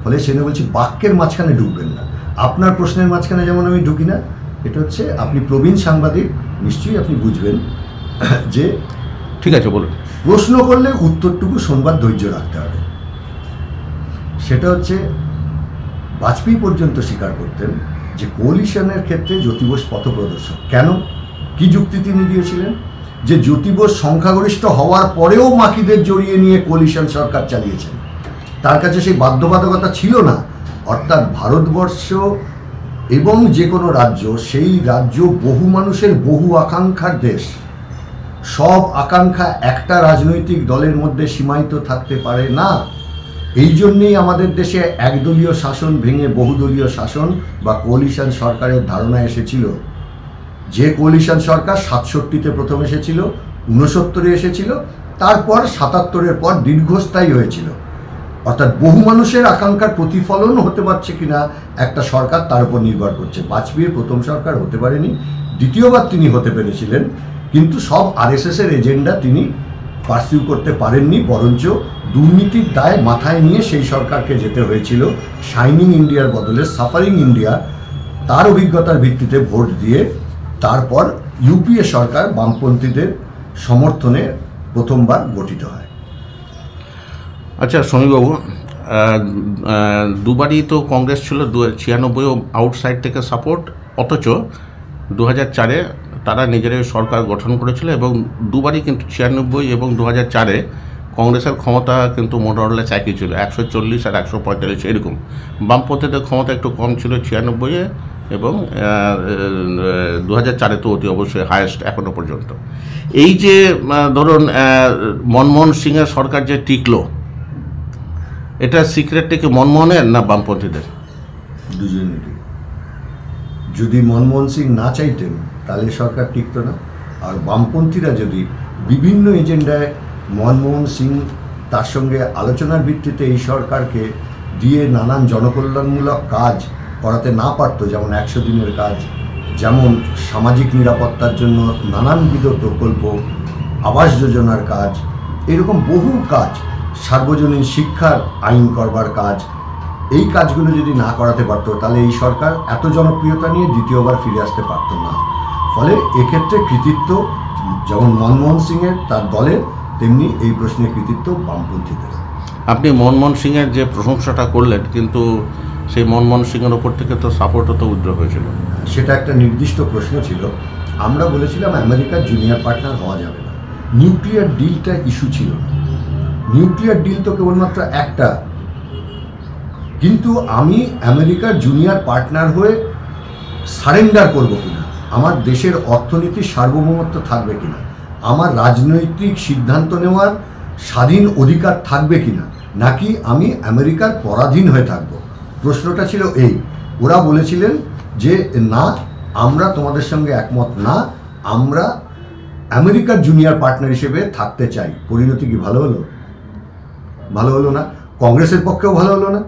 Speaker 1: ফলে সেটা বলছি বাক্যের মাঝখানে ঢুকবেন না। আপনার প্রশ্নের মাঝখানে যেমন আমি ঢুকি না, এটা হচ্ছে আপনি প্রবীণ সাংবাদিক, নিশ্চয়ই আপনি বুঝবেন যে
Speaker 2: ঠিক আছে বলুন,
Speaker 1: প্রশ্ন করলে উত্তরটুকু শোনবার ধৈর্য রাখতে হবে। সেটা হচ্ছে বাজপেয়ী পর্যন্ত স্বীকার করতেন যে কোয়ালিশনের ক্ষেত্রে জ্যোতি বোস পথপ্রদর্শক। কেন, কি যুক্তি তিনি দিয়েছিলেন? যে জ্যোতি বোস সংখ্যাগরিষ্ঠ হওয়ার পরেও মাকিদের জড়িয়ে নিয়ে কোয়ালিশন সরকার চালিয়েছেন, তার কাছে সেই বাধ্যবাধকতা ছিল না। অর্থাৎ ভারতবর্ষ এবং যে কোনো রাজ্য, সেই রাজ্য বহু মানুষের বহু আকাঙ্ক্ষার দেশ। সব আকাঙ্ক্ষা একটা রাজনৈতিক দলের মধ্যে সীমায়িত থাকতে পারে না। এই জন্যেই আমাদের দেশে একদলীয় শাসন ভেঙে বহুদলীয় শাসন বা কোয়ালিশন সরকারের ধারণা এসেছিল। যে কোয়ালিশন সরকার 67-তে প্রথম এসেছিল, 69-এ এসেছিল, তারপর 77-এর পর দীর্ঘস্থায়ী হয়েছিল। অর্থাৎ বহু মানুষের আকাঙ্ক্ষার প্রতিফলন হতে পারছে কিনা একটা সরকার, তার উপর নির্ভর করছে। বাজপেয়ীর প্রথম সরকার হতে পারেনি, দ্বিতীয়বার তিনি হতে পেরেছিলেন, কিন্তু সব আরএসএসের এজেন্ডা তিনি পার্সিউ করতে পারেননি, বরঞ্চ দুর্নীতির দায় মাথায় নিয়ে সেই সরকারকে যেতে হয়েছিল। শাইনিং ইন্ডিয়ার বদলে সাফারিং ইন্ডিয়া, তার অভিজ্ঞতার ভিত্তিতে ভোট দিয়ে তারপর ইউপিএ সরকার বামপন্থীদের সমর্থনে প্রথমবার গঠিত হয়।
Speaker 2: আচ্ছা সমীরবাবু, দুবারই তো কংগ্রেস ছিল, 96-ও আউটসাইড থেকে সাপোর্ট, অথচ 2004-এ তারা নিজেরাই সরকার গঠন করেছিল এবং দুবারই কিন্তু 96 এবং 2004-এ কংগ্রেসের ক্ষমতা কিন্তু মোটামুটি একই ছিল, 140 আর 145 এরকম। বামপন্থীদের ক্ষমতা একটু কম ছিল 96-এ, এবং 2004-এ তো অতি অবশ্যই হায়েস্ট এখনও পর্যন্ত। এই যে ধরুন মনমোহন সিংয়ের সরকার যে টিকলো, এটা সিক্রেটটা কি মনমোহনের না বামপন্থীদের?
Speaker 1: দুজনেরই। যদি মনমোহন সিং না চাইতেন তাহলে সরকার টিকত না, আর বামপন্থীরা যদি বিভিন্ন এজেন্ডায় মনমোহন সিং তার সঙ্গে আলোচনার ভিত্তিতে এই সরকারকে দিয়ে নানান জনকল্যাণমূলক কাজ করাতে না পারত, যেমন 100 দিনের কাজ, যেমন সামাজিক নিরাপত্তার জন্য নানানবিধ প্রকল্প, আবাস যোজনার কাজ, এরকম বহু কাজ, সার্বজনীন শিক্ষার আইন করবার কাজ, এই কাজগুলো যদি না করাতে পারতো তাহলে এই সরকার এত জনপ্রিয়তা নিয়ে দ্বিতীয়বার ফিরে আসতে পারত না। ফলে এক্ষেত্রে কৃতিত্ব যেমন মনমোহন সিংয়ের তার দলের, তেমনি এই প্রশ্নে কৃতিত্ব বামপন্থীদের।
Speaker 2: আপনি মনমোহন সিংয়ের যে প্রশংসাটা করলেন, কিন্তু সেই মনমোহন সিংয়ের ওপর থেকে তো সাপোর্টও তো উজ্জ্বল হয়েছিল।
Speaker 1: সেটা একটা নির্দিষ্ট প্রশ্ন ছিল। আমরা বলেছিলাম আমেরিকার জুনিয়র পার্টনার হওয়া যাবে না, নিউক্লিয়ার ডিলটা ইস্যু ছিল না। নিউক্লিয়ার ডিল তো কেবলমাত্র একটা, কিন্তু আমি আমেরিকার জুনিয়র পার্টনার হয়ে সারেন্ডার করব কিনা, আমার দেশের অর্থনীতির সার্বভৌমত্ব থাকবে কিনা, আমার রাজনৈতিক সিদ্ধান্ত নেওয়ার স্বাধীন অধিকার থাকবে কিনা, নাকি আমি আমেরিকার পরাধীন হয়ে থাকব, প্রশ্নটা ছিল এই। ওরা বলেছিলেন যে না, আমরা তোমাদের সঙ্গে একমত না, আমরা আমেরিকার জুনিয়র পার্টনার হিসেবে থাকতে চাই। পরিণতি কি ভালো হলো? ভালো হলো না। কংগ্রেসের পক্ষেও ভালো হলো না,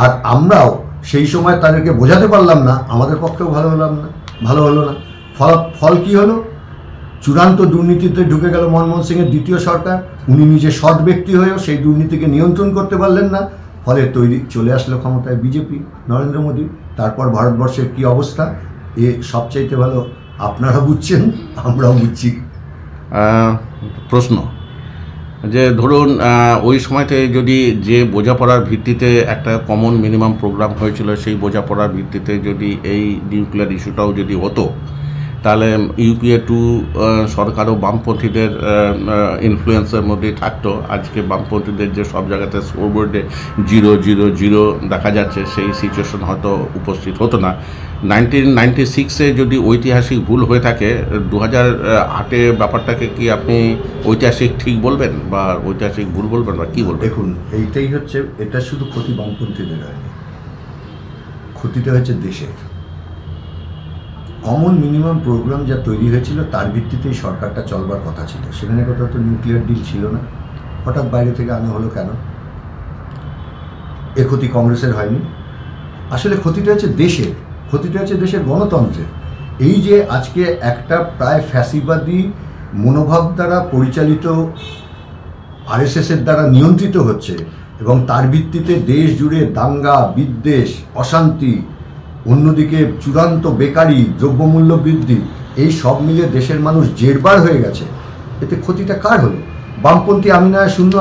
Speaker 1: আর আমরাও সেই সময় তাদেরকে বোঝাতে পারলাম না, আমাদের পক্ষেও ভালো হলো না। ফল কি হলো? চূড়ান্ত দুর্নীতিতে ঢুকে গেল মনমোহন সিংয়ের দ্বিতীয় সরকার। উনি নিজে সৎ ব্যক্তি হয়েও সেই দুর্নীতিকে নিয়ন্ত্রণ করতে পারলেন না, ফলে চলে আসলো ক্ষমতায় বিজেপি, নরেন্দ্র মোদী। তারপর ভারতবর্ষের কি অবস্থা, এ সবচাইতে ভালো আপনারা বুঝছেন, আমরাও বুঝছি।
Speaker 2: প্রশ্ন যে ধরুন ওই সময়তে যদি যে বোঝাপড়ার ভিত্তিতে একটা কমন মিনিমাম প্রোগ্রাম হয়েছিল, সেই বোঝাপড়ার ভিত্তিতে যদি এই নিউক্লিয়ার ইস্যুটাও যদি হতো, তাহলে ইউপিএ 2 সরকারও বামপন্থীদের ইনফ্লুয়েন্সের মধ্যেই থাকতো। আজকে বামপন্থীদের যে সব জায়গাতে স্কোরবোর্ডে 0-0-0 দেখা যাচ্ছে, সেই সিচুয়েশন হয়তো উপস্থিত হতো না। 1996-এ যদি ঐতিহাসিক ভুল হয়ে থাকে, 2008-এ ব্যাপারটাকে কি আপনি ঐতিহাসিক ঠিক বলবেন বা ঐতিহাসিক ভুল বলবেন বা কী বলবেন?
Speaker 1: দেখুন, এইটাই হচ্ছে, এটা শুধু ক্ষতি বামপন্থীদের হয়নি, ক্ষতিটা হচ্ছে দেশের। কমন মিনিমাম প্রোগ্রাম যা তৈরি হয়েছিল তার ভিত্তিতেই সরকারটা চলবার কথা ছিল। সেখানে কোথাও তো নিউক্লিয়ার ডিল ছিল না, হঠাৎ বাইরে থেকে আনা হলো কেন? এ ক্ষতি কংগ্রেসের হয়নি। আসলে ক্ষতিটা হচ্ছে দেশের, ক্ষতিটা হচ্ছে দেশের গণতন্ত্রের। এই যে আজকে একটা প্রায় ফ্যাসিবাদী মনোভাব দ্বারা পরিচালিত, আরএসএসের দ্বারা নিয়ন্ত্রিত হচ্ছে, এবং তার ভিত্তিতে দেশ জুড়ে দাঙ্গা, বিদ্বেষ, অশান্তি, অন্যদিকে চূড়ান্ত বেকারি, দ্রব্যমূল্য বৃদ্ধি, এই সব মিলে দেশের মানুষ জেরবার হয়ে গেছে। এতে ক্ষতিটা কার হলো? বামপন্থী আমি না শূন্য,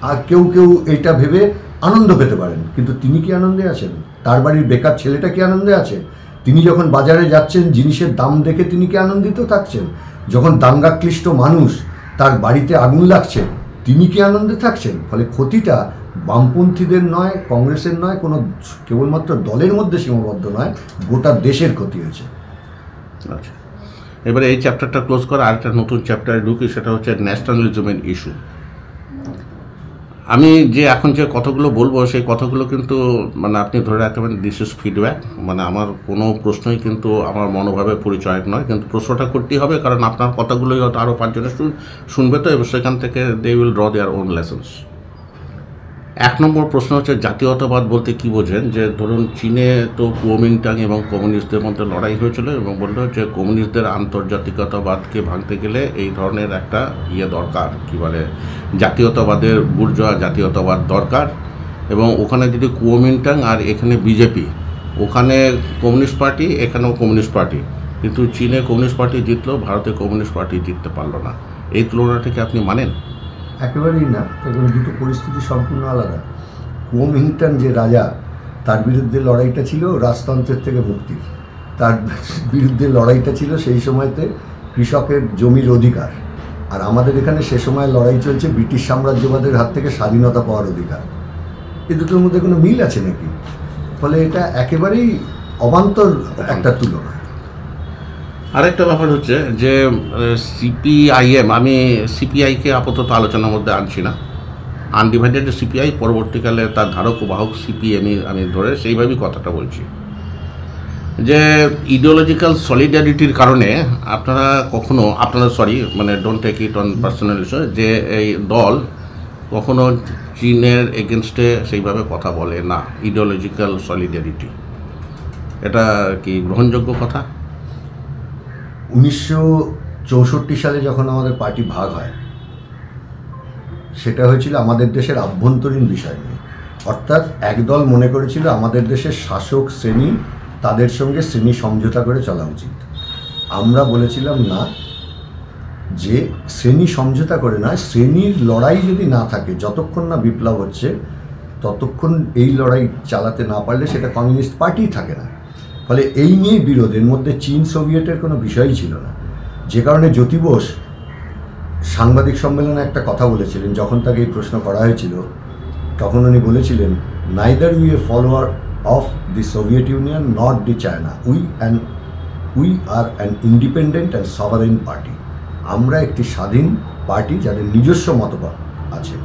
Speaker 1: আর কেউ কেউ এটা ভেবে আনন্দ পেতে পারেন, কিন্তু তিনি কি আনন্দে আছেন? তার বাড়ির বেকার ছেলেটা কি আনন্দে আছে? তিনি যখন বাজারে যাচ্ছেন, জিনিসের দাম দেখে তিনি কি আনন্দিত থাকছেন? যখন দাঙ্গাক্লিষ্ট মানুষ, তার বাড়িতে আগুন লাগছে, তিনি কি আনন্দে থাকছেন? ফলে ক্ষতিটা বামপন্থীদের নয়, কংগ্রেসের নয়, কোনো কেবলমাত্র দলের মধ্যে সীমাবদ্ধ নয়, গোটা দেশের ক্ষতি হয়েছে।
Speaker 2: আচ্ছা, এবারে এই চ্যাপ্টারটা ক্লোজ করে আরেকটা নতুন চ্যাপ্টারে ঢুকি, সেটা হচ্ছে ন্যাশনালিজমের ইস্যু। আমি যে এখন যে কথাগুলো বলবো সেই কথাগুলো কিন্তু মানে আপনি ধরে রাখতে পারেন দিস ইজ ফিডব্যাক, মানে আমার কোনো প্রশ্নই কিন্তু আমার মনোভাবের পরিচয়ক নয়, কিন্তু প্রশ্নটা করতেই হবে, কারণ আপনার কথাগুলোই হয়তো আরও 5 জনের শুনবে তো, এবং সেখান থেকে they will draw their own lessons. 1 নম্বর প্রশ্ন হচ্ছে জাতীয়তাবাদ বলতে কী বোঝেন? যে ধরুন চীনে তো কুওমিন্টাং এবং কমিউনিস্টদের মধ্যে লড়াই হয়েছিল, এবং বললো যে কমিউনিস্টদের আন্তর্জাতিকতাবাদকে ভাঙতে গেলে এই ধরনের একটা দরকার, কী বলে, জাতীয়তাবাদের বুর্জোয়া জাতীয়তাবাদ দরকার। এবং ওখানে যদি কুওমিন্টাং আর এখানে বিজেপি, ওখানে কমিউনিস্ট পার্টি, এখানেও কমিউনিস্ট পার্টি, কিন্তু চীনে কমিউনিস্ট পার্টি জিতলো, ভারতে কমিউনিস্ট পার্টি জিততে পারলো না। এই তুলনাটাকে আপনি মানেন?
Speaker 1: একেবারেই না, তখন দুটো পরিস্থিতি সম্পূর্ণ আলাদা। কুওমিন্টাং যে রাজা, তার বিরুদ্ধে লড়াইটা ছিল রাজতন্ত্রের থেকে মুক্তির, তার বিরুদ্ধে লড়াইটা ছিল সেই সময়তে কৃষকের জমির অধিকার, আর আমাদের এখানে সে সময় লড়াই চলছে ব্রিটিশ সাম্রাজ্যবাদের হাত থেকে স্বাধীনতা পাওয়ার অধিকার। এই দুটোর মধ্যে কোনো মিল আছে নাকি? ফলে এটা একেবারেই অবান্তর একটা তুলনা।
Speaker 2: আরেকটা ব্যাপার হচ্ছে যে সিপিআইএম, আমি সিপিআইকে আপাতত আলোচনার মধ্যে আনছি না, আনডিভাইডেড সিপিআই, পরবর্তীকালে তার ধারক ও বাহক সিপিএমই আমি ধরে সেইভাবেই কথাটা বলছি, যে ইডিওলজিক্যাল সলিডারিটির কারণে মানে don't take it on personal issue, যে এই দল কখনো চীনের এগেনস্টে সেইভাবে কথা বলে না। ইডিওলজিক্যাল সলিডারিটি, এটা কি গ্রহণযোগ্য কথা?
Speaker 1: 1964 সালে যখন আমাদের পার্টি ভাগ হয়, সেটা হয়েছিল আমাদের দেশের আভ্যন্তরীণ বিষয় নিয়ে। অর্থাৎ একদল মনে করেছিল আমাদের দেশের শাসক শ্রেণী, তাদের সঙ্গে শ্রেণী সমঝোতা করে চলা উচিত। আমরা বলেছিলাম না, যে শ্রেণী সমঝোতা করে নয়, শ্রেণীর লড়াই যদি না থাকে, যতক্ষণ না বিপ্লব হচ্ছে ততক্ষণ এই লড়াই চালাতে না পারলে সেটা কমিউনিস্ট পার্টিই থাকে না। ফলে এই নিয়ে বিরোধের মধ্যে চীন সোভিয়েটের কোনো বিষয়ই ছিল না, যে কারণে জ্যোতি বোস সাংবাদিক সম্মেলনে একটা কথা বলেছিলেন। যখন তাকে এই প্রশ্ন করা হয়েছিল, তখন উনি বলেছিলেন, neither we A follower of the Soviet union not the China, we are an independent and sovereign party. আমরা একটি স্বাধীন পার্টি যাদের নিজস্ব মতবাদ আছে।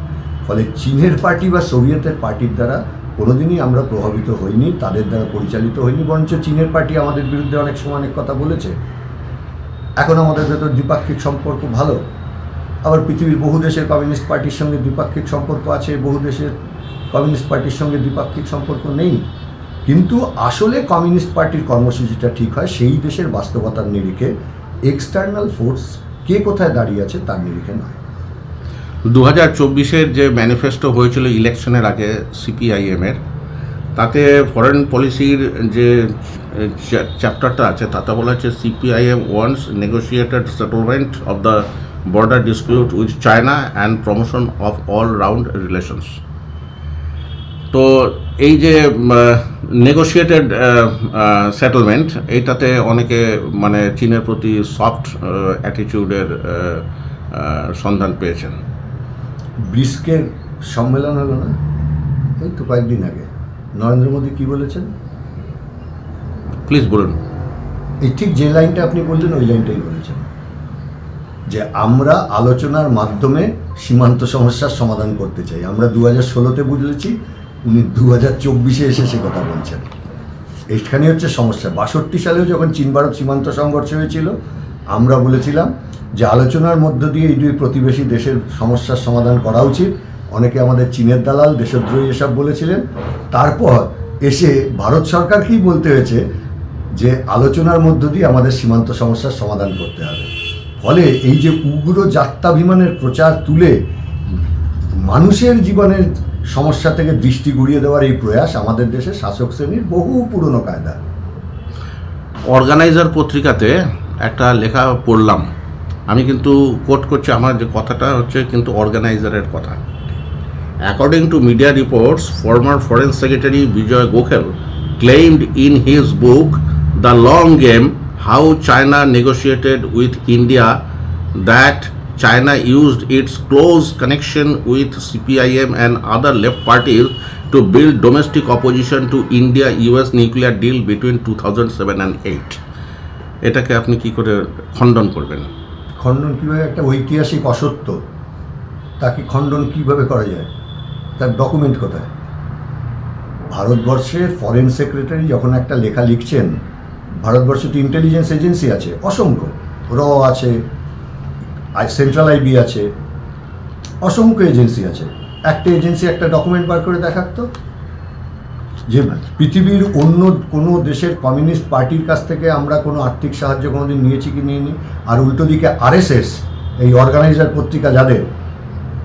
Speaker 1: ফলে চীনের পার্টি বা সোভিয়েতের পার্টির দ্বারা কোনোদিনই আমরা প্রভাবিত হইনি, তাদের দ্বারা পরিচালিত হইনি, বরঞ্চ চীনের পার্টি আমাদের বিরুদ্ধে অনেক সময় অনেক কথা বলেছে। এখন আমাদের ভেতর দ্বিপাক্ষিক সম্পর্ক ভালো। আবার পৃথিবীর বহু দেশের কমিউনিস্ট পার্টির সঙ্গে দ্বিপাক্ষিক সম্পর্ক আছে, বহু দেশের কমিউনিস্ট পার্টির সঙ্গে দ্বিপাক্ষিক সম্পর্ক নেই। কিন্তু আসলে কমিউনিস্ট পার্টির কর্মসূচিটা ঠিক হয় সেই দেশের বাস্তবতার নিরিখে, এক্সটার্নাল ফোর্স কে কোথায় দাঁড়িয়ে আছে তার নিরিখে নয়।
Speaker 2: 2024-এর যে ম্যানিফেস্টো হয়েছিল ইলেকশনের আগে সিপিআইএমের, তাতে ফরেন পলিসির যে চ্যাপ্টারটা আছে তাতে বলা হচ্ছে CPIM wants negotiated settlement of the border dispute with China and promotion of all round relations. তো তো এই যে নেগোশিয়েটেড সেটেলমেন্ট, এইটাতে অনেকে মানে চীনের প্রতি সফট অ্যাটিটিউডের সন্ধান পেয়েছেন।
Speaker 1: ব্রিস্কের সম্মেলন হলো না এই তো কয়েকদিন আগে, নরেন্দ্র মোদী কি বলেছেন
Speaker 2: প্লিজ বলুন।
Speaker 1: এই ঠিক যে লাইনটা আপনি বললেন ওই লাইনটাই বলেছেন, যে আমরা আলোচনার মাধ্যমে সীমান্ত সমস্যার সমাধান করতে চাই। আমরা 2016-তে বুঝেছি, উনি 2024-এ এসে সে কথা বলছেন। এইখানে হচ্ছে সমস্যা। 62 সালেও যখন চীন ভারত সীমান্ত সংঘর্ষ হয়েছিল, আমরা বলেছিলাম যে আলোচনার মধ্য দিয়ে এই দুই প্রতিবেশী দেশের সমস্যার সমাধান করা উচিত। অনেকে আমাদের চীনের দালাল, দেশদ্রোহী এসব বলেছিলেন। তারপর এসে ভারত সরকারকেই বলতে হয়েছে যে আলোচনার মধ্য দিয়ে আমাদের সীমান্ত সমস্যার সমাধান করতে হবে। ফলে এই যে উগ্র জাত্যাভিমানের প্রচার তুলে মানুষের জীবনের সমস্যা থেকে দৃষ্টি ঘুরিয়ে দেওয়ার এই প্রয়াস আমাদের দেশের শাসক শ্রেণীর বহু পুরনো কায়দা।
Speaker 2: অর্গানাইজার পত্রিকাতে একটা লেখা পড়লাম, আমি কিন্তু কোট করছি, আমার যে কথাটা হচ্ছে কিন্তু অর্গানাইজারের কথা। According to media reports, former foreign secretary Vijay Gokhale claimed in his book The Long Game How China Negotiated with India that China used its close connection with CPIM and other left parties to build domestic opposition to India-US nuclear deal between 2007 and 8. এটাকে আপনি কি করে খণ্ডন করবেন?
Speaker 1: খণ্ডন কীভাবে? একটা ঐতিহাসিক অসত্য, তাকে খণ্ডন কিভাবে করা যায়? তার ডকুমেন্ট কোথায়? ভারতবর্ষের ফরেন সেক্রেটারি যখন একটা লেখা লিখছেন, ভারতবর্ষে তো ইন্টেলিজেন্স এজেন্সি আছে অসংখ্য, র আছে, সেন্ট্রাল আইবি আছে, অসংখ্য এজেন্সি আছে। একটা এজেন্সি একটা ডকুমেন্ট বার করে দেখাতো যে পৃথিবীর অন্য কোনো দেশের কমিউনিস্ট পার্টির কাছ থেকে আমরা কোনো আর্থিক সাহায্য কোনোদিন নিয়েছি কি নিইনি। আর উল্টো দিকে আরএসএস, এই অর্গানাইজার পত্রিকা যাদের,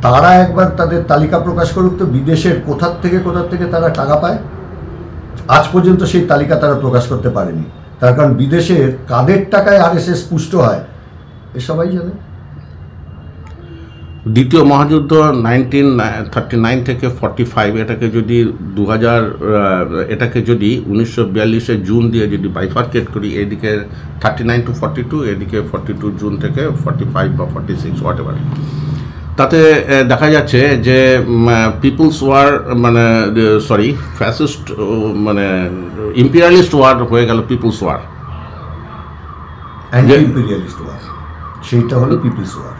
Speaker 1: তারা একবার তাদের তালিকা প্রকাশ করুক তো বিদেশের কোথার থেকে তারা টাকা পায়। আজ পর্যন্ত সেই তালিকা তারা প্রকাশ করতে পারেনি, তার কারণ বিদেশের কাদের টাকায় আরএসএস পুষ্ট হয় এ সবাই জানে।
Speaker 2: দ্বিতীয় মহাযুদ্ধ 1939 থেকে 45, এটাকে যদি 1942 জুন দিয়ে যদি বাইফার্কেট করি, এদিকে 39 to 42, এদিকে 42 জুন থেকে 45 বা 46 হোয়াট এভার, তাতে দেখা যাচ্ছে যে পিপুলস ওয়ার মানে ফ্যাসিস্ট মানে ইম্পিরিয়ালিস্ট ওয়ার হয়ে গেল পিপুলস ওয়ার,
Speaker 1: অ্যান্টি ইম্পিরিয়ালিস্ট ওয়ার, সেইটা হলো পিপুলস ওয়ার।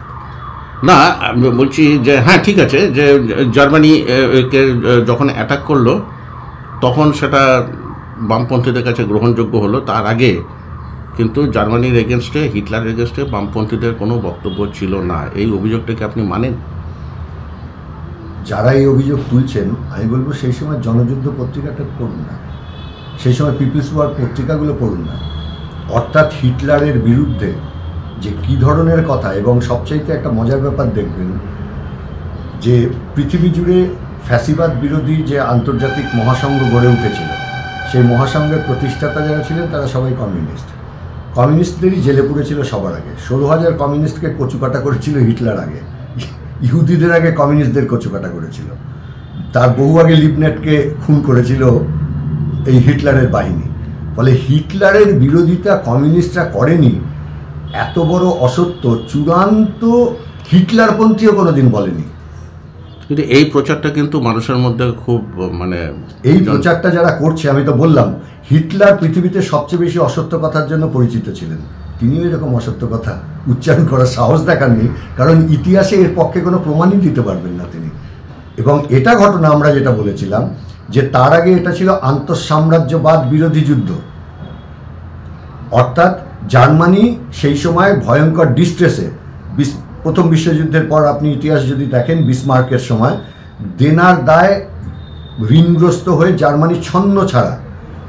Speaker 2: না, আমি বলছি যে হ্যাঁ ঠিক আছে, যে জার্মানি কে যখন অ্যাটাক করলো তখন সেটা বামপন্থীদের কাছে গ্রহণযোগ্য হলো। তার আগে কিন্তু জার্মানির এগেনস্টে, হিটলার এগেনস্টে বামপন্থীদের কোনো বক্তব্য ছিল না। এই অভিযোগটাকে আপনি মানেন?
Speaker 1: যারা এই অভিযোগ তুলছেন, আমি বলবো সেই সময় জনযুদ্ধ পত্রিকাটা পড়ুন না, সেই সময় পিপুলস ওয়ার পত্রিকাগুলো পড়ুন না। অর্থাৎ হিটলারের বিরুদ্ধে যে কী ধরনের কথা, এবং সবচাইতে একটা মজার ব্যাপার দেখবেন যে পৃথিবী জুড়ে ফ্যাসিবাদ বিরোধী যে আন্তর্জাতিক মহাসংঘ গড়ে উঠেছিল, সেই মহাসংঘের প্রতিষ্ঠাতা যারা ছিলেন তারা সবাই কমিউনিস্ট। কমিউনিস্টদেরই জেলে পুড়েছিল সবার আগে। 16,000 কমিউনিস্টকে কচুকাটা করেছিল হিটলার আগে, ইহুদিদের আগে কমিউনিস্টদের কচুকাটা করেছিল। তার বহু আগে লিবনেটকে খুন করেছিল এই হিটলারের বাহিনী। ফলে হিটলারের বিরোধিতা কমিউনিস্টরা করেনি, এত বড় অসত্য চূড়ান্ত হিটলারপন্থীও কোনোদিন বলেনি।
Speaker 2: কিন্তু এই প্রচারটা কিন্তু মানুষের মধ্যে খুব মানে
Speaker 1: এই প্রচারটা যারা করছে, আমি তো বললাম হিটলার পৃথিবীতে সবচেয়ে বেশি অসত্য কথার জন্য পরিচিত ছিলেন। তিনিও এরকম অসত্য কথা উচ্চারণ করার সাহস দেখাননি, কারণ ইতিহাসে এর পক্ষে কোনো প্রমাণই দিতে পারবেন না তিনি। এবং এটা ঘটনা আমরা যেটা বলেছিলাম যে তার আগে এটা ছিল আন্তঃসাম্রাজ্যবাদ বিরোধী যুদ্ধ। অর্থাৎ জার্মানি সেই সময় ভয়ঙ্কর ডিস্ট্রেসে, প্রথম বিশ্বযুদ্ধের পর আপনি ইতিহাস যদি দেখেন, বিসমার্কের সময় দেনার দায় ঋণগ্রস্ত হয়ে জার্মানি ছন্ন ছাড়া।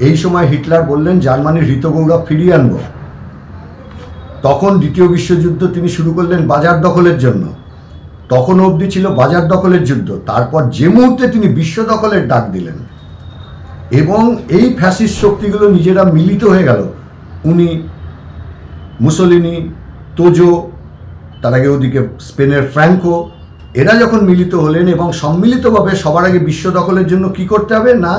Speaker 1: এই সময় হিটলার বললেন জার্মানির হৃতগৌরব ফিরিয়ে আনব। তখন দ্বিতীয় বিশ্বযুদ্ধ তিনি শুরু করলেন বাজার দখলের জন্য। তখন অবধি ছিল বাজার দখলের যুদ্ধ। তারপর যে মুহূর্তে তিনি বিশ্ব দখলের ডাক দিলেন এবং এই ফ্যাসিস্ট শক্তিগুলো নিজেরা মিলিত হয়ে গেল, উনি, মুসোলিনি, তোজো, তার আগে ওদিকে স্পেনের ফ্র্যাঙ্কো, এরা যখন মিলিত হলেন এবং সম্মিলিতভাবে সবার আগে বিশ্ব দখলের জন্য কি করতে হবে না,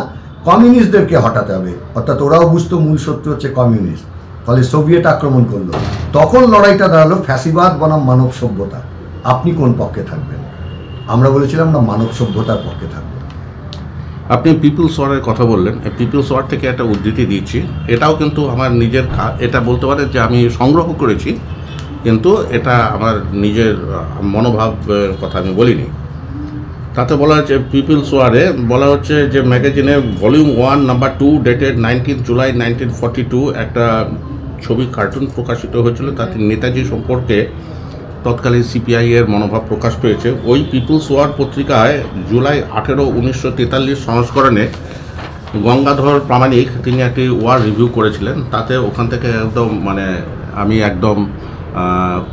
Speaker 1: কমিউনিস্টদেরকে হটাতে হবে, অর্থাৎ ওরাও বুঝতো মূল শত্রু হচ্ছে কমিউনিস্ট, ফলে সোভিয়েত আক্রমণ করলো। তখন লড়াইটা দাঁড়ালো ফ্যাসিবাদ বনাম মানব সভ্যতা। আপনি কোন পক্ষে থাকবেন? আমরা বলেছিলাম না, মানব সভ্যতার পক্ষে থাকবো।
Speaker 2: আপনি পিপলস ওয়ারের কথা বললেন, পিপলস ওয়ার থেকে একটা উদ্ধৃতি দিচ্ছি, এটাও কিন্তু আমার নিজের, এটা বলতে পারে যে আমি সংগ্রহ করেছি, কিন্তু এটা আমার নিজের মনোভাবের কথা আমি বলিনি। তাতে বলা হচ্ছে পিপলস ওয়ারে বলা হচ্ছে যে ম্যাগাজিনে ভলিউম 1 নাম্বার 2 ডেটেড 19 জুলাই 1942 একটা ছবি কার্টুন প্রকাশিত হয়েছিল, তাতে নেতাজি সম্পর্কে তৎকালীন সিপিআই এর মনোভাব প্রকাশ পেয়েছে। ওই পিপলস ওয়ার পত্রিকায় জুলাই 18, 1943 সংস্করণে গঙ্গাধর প্রামাণিক তিনি একটি ওয়ার রিভিউ করেছিলেন। তাতে ওখান থেকে একদম মানে আমি একদম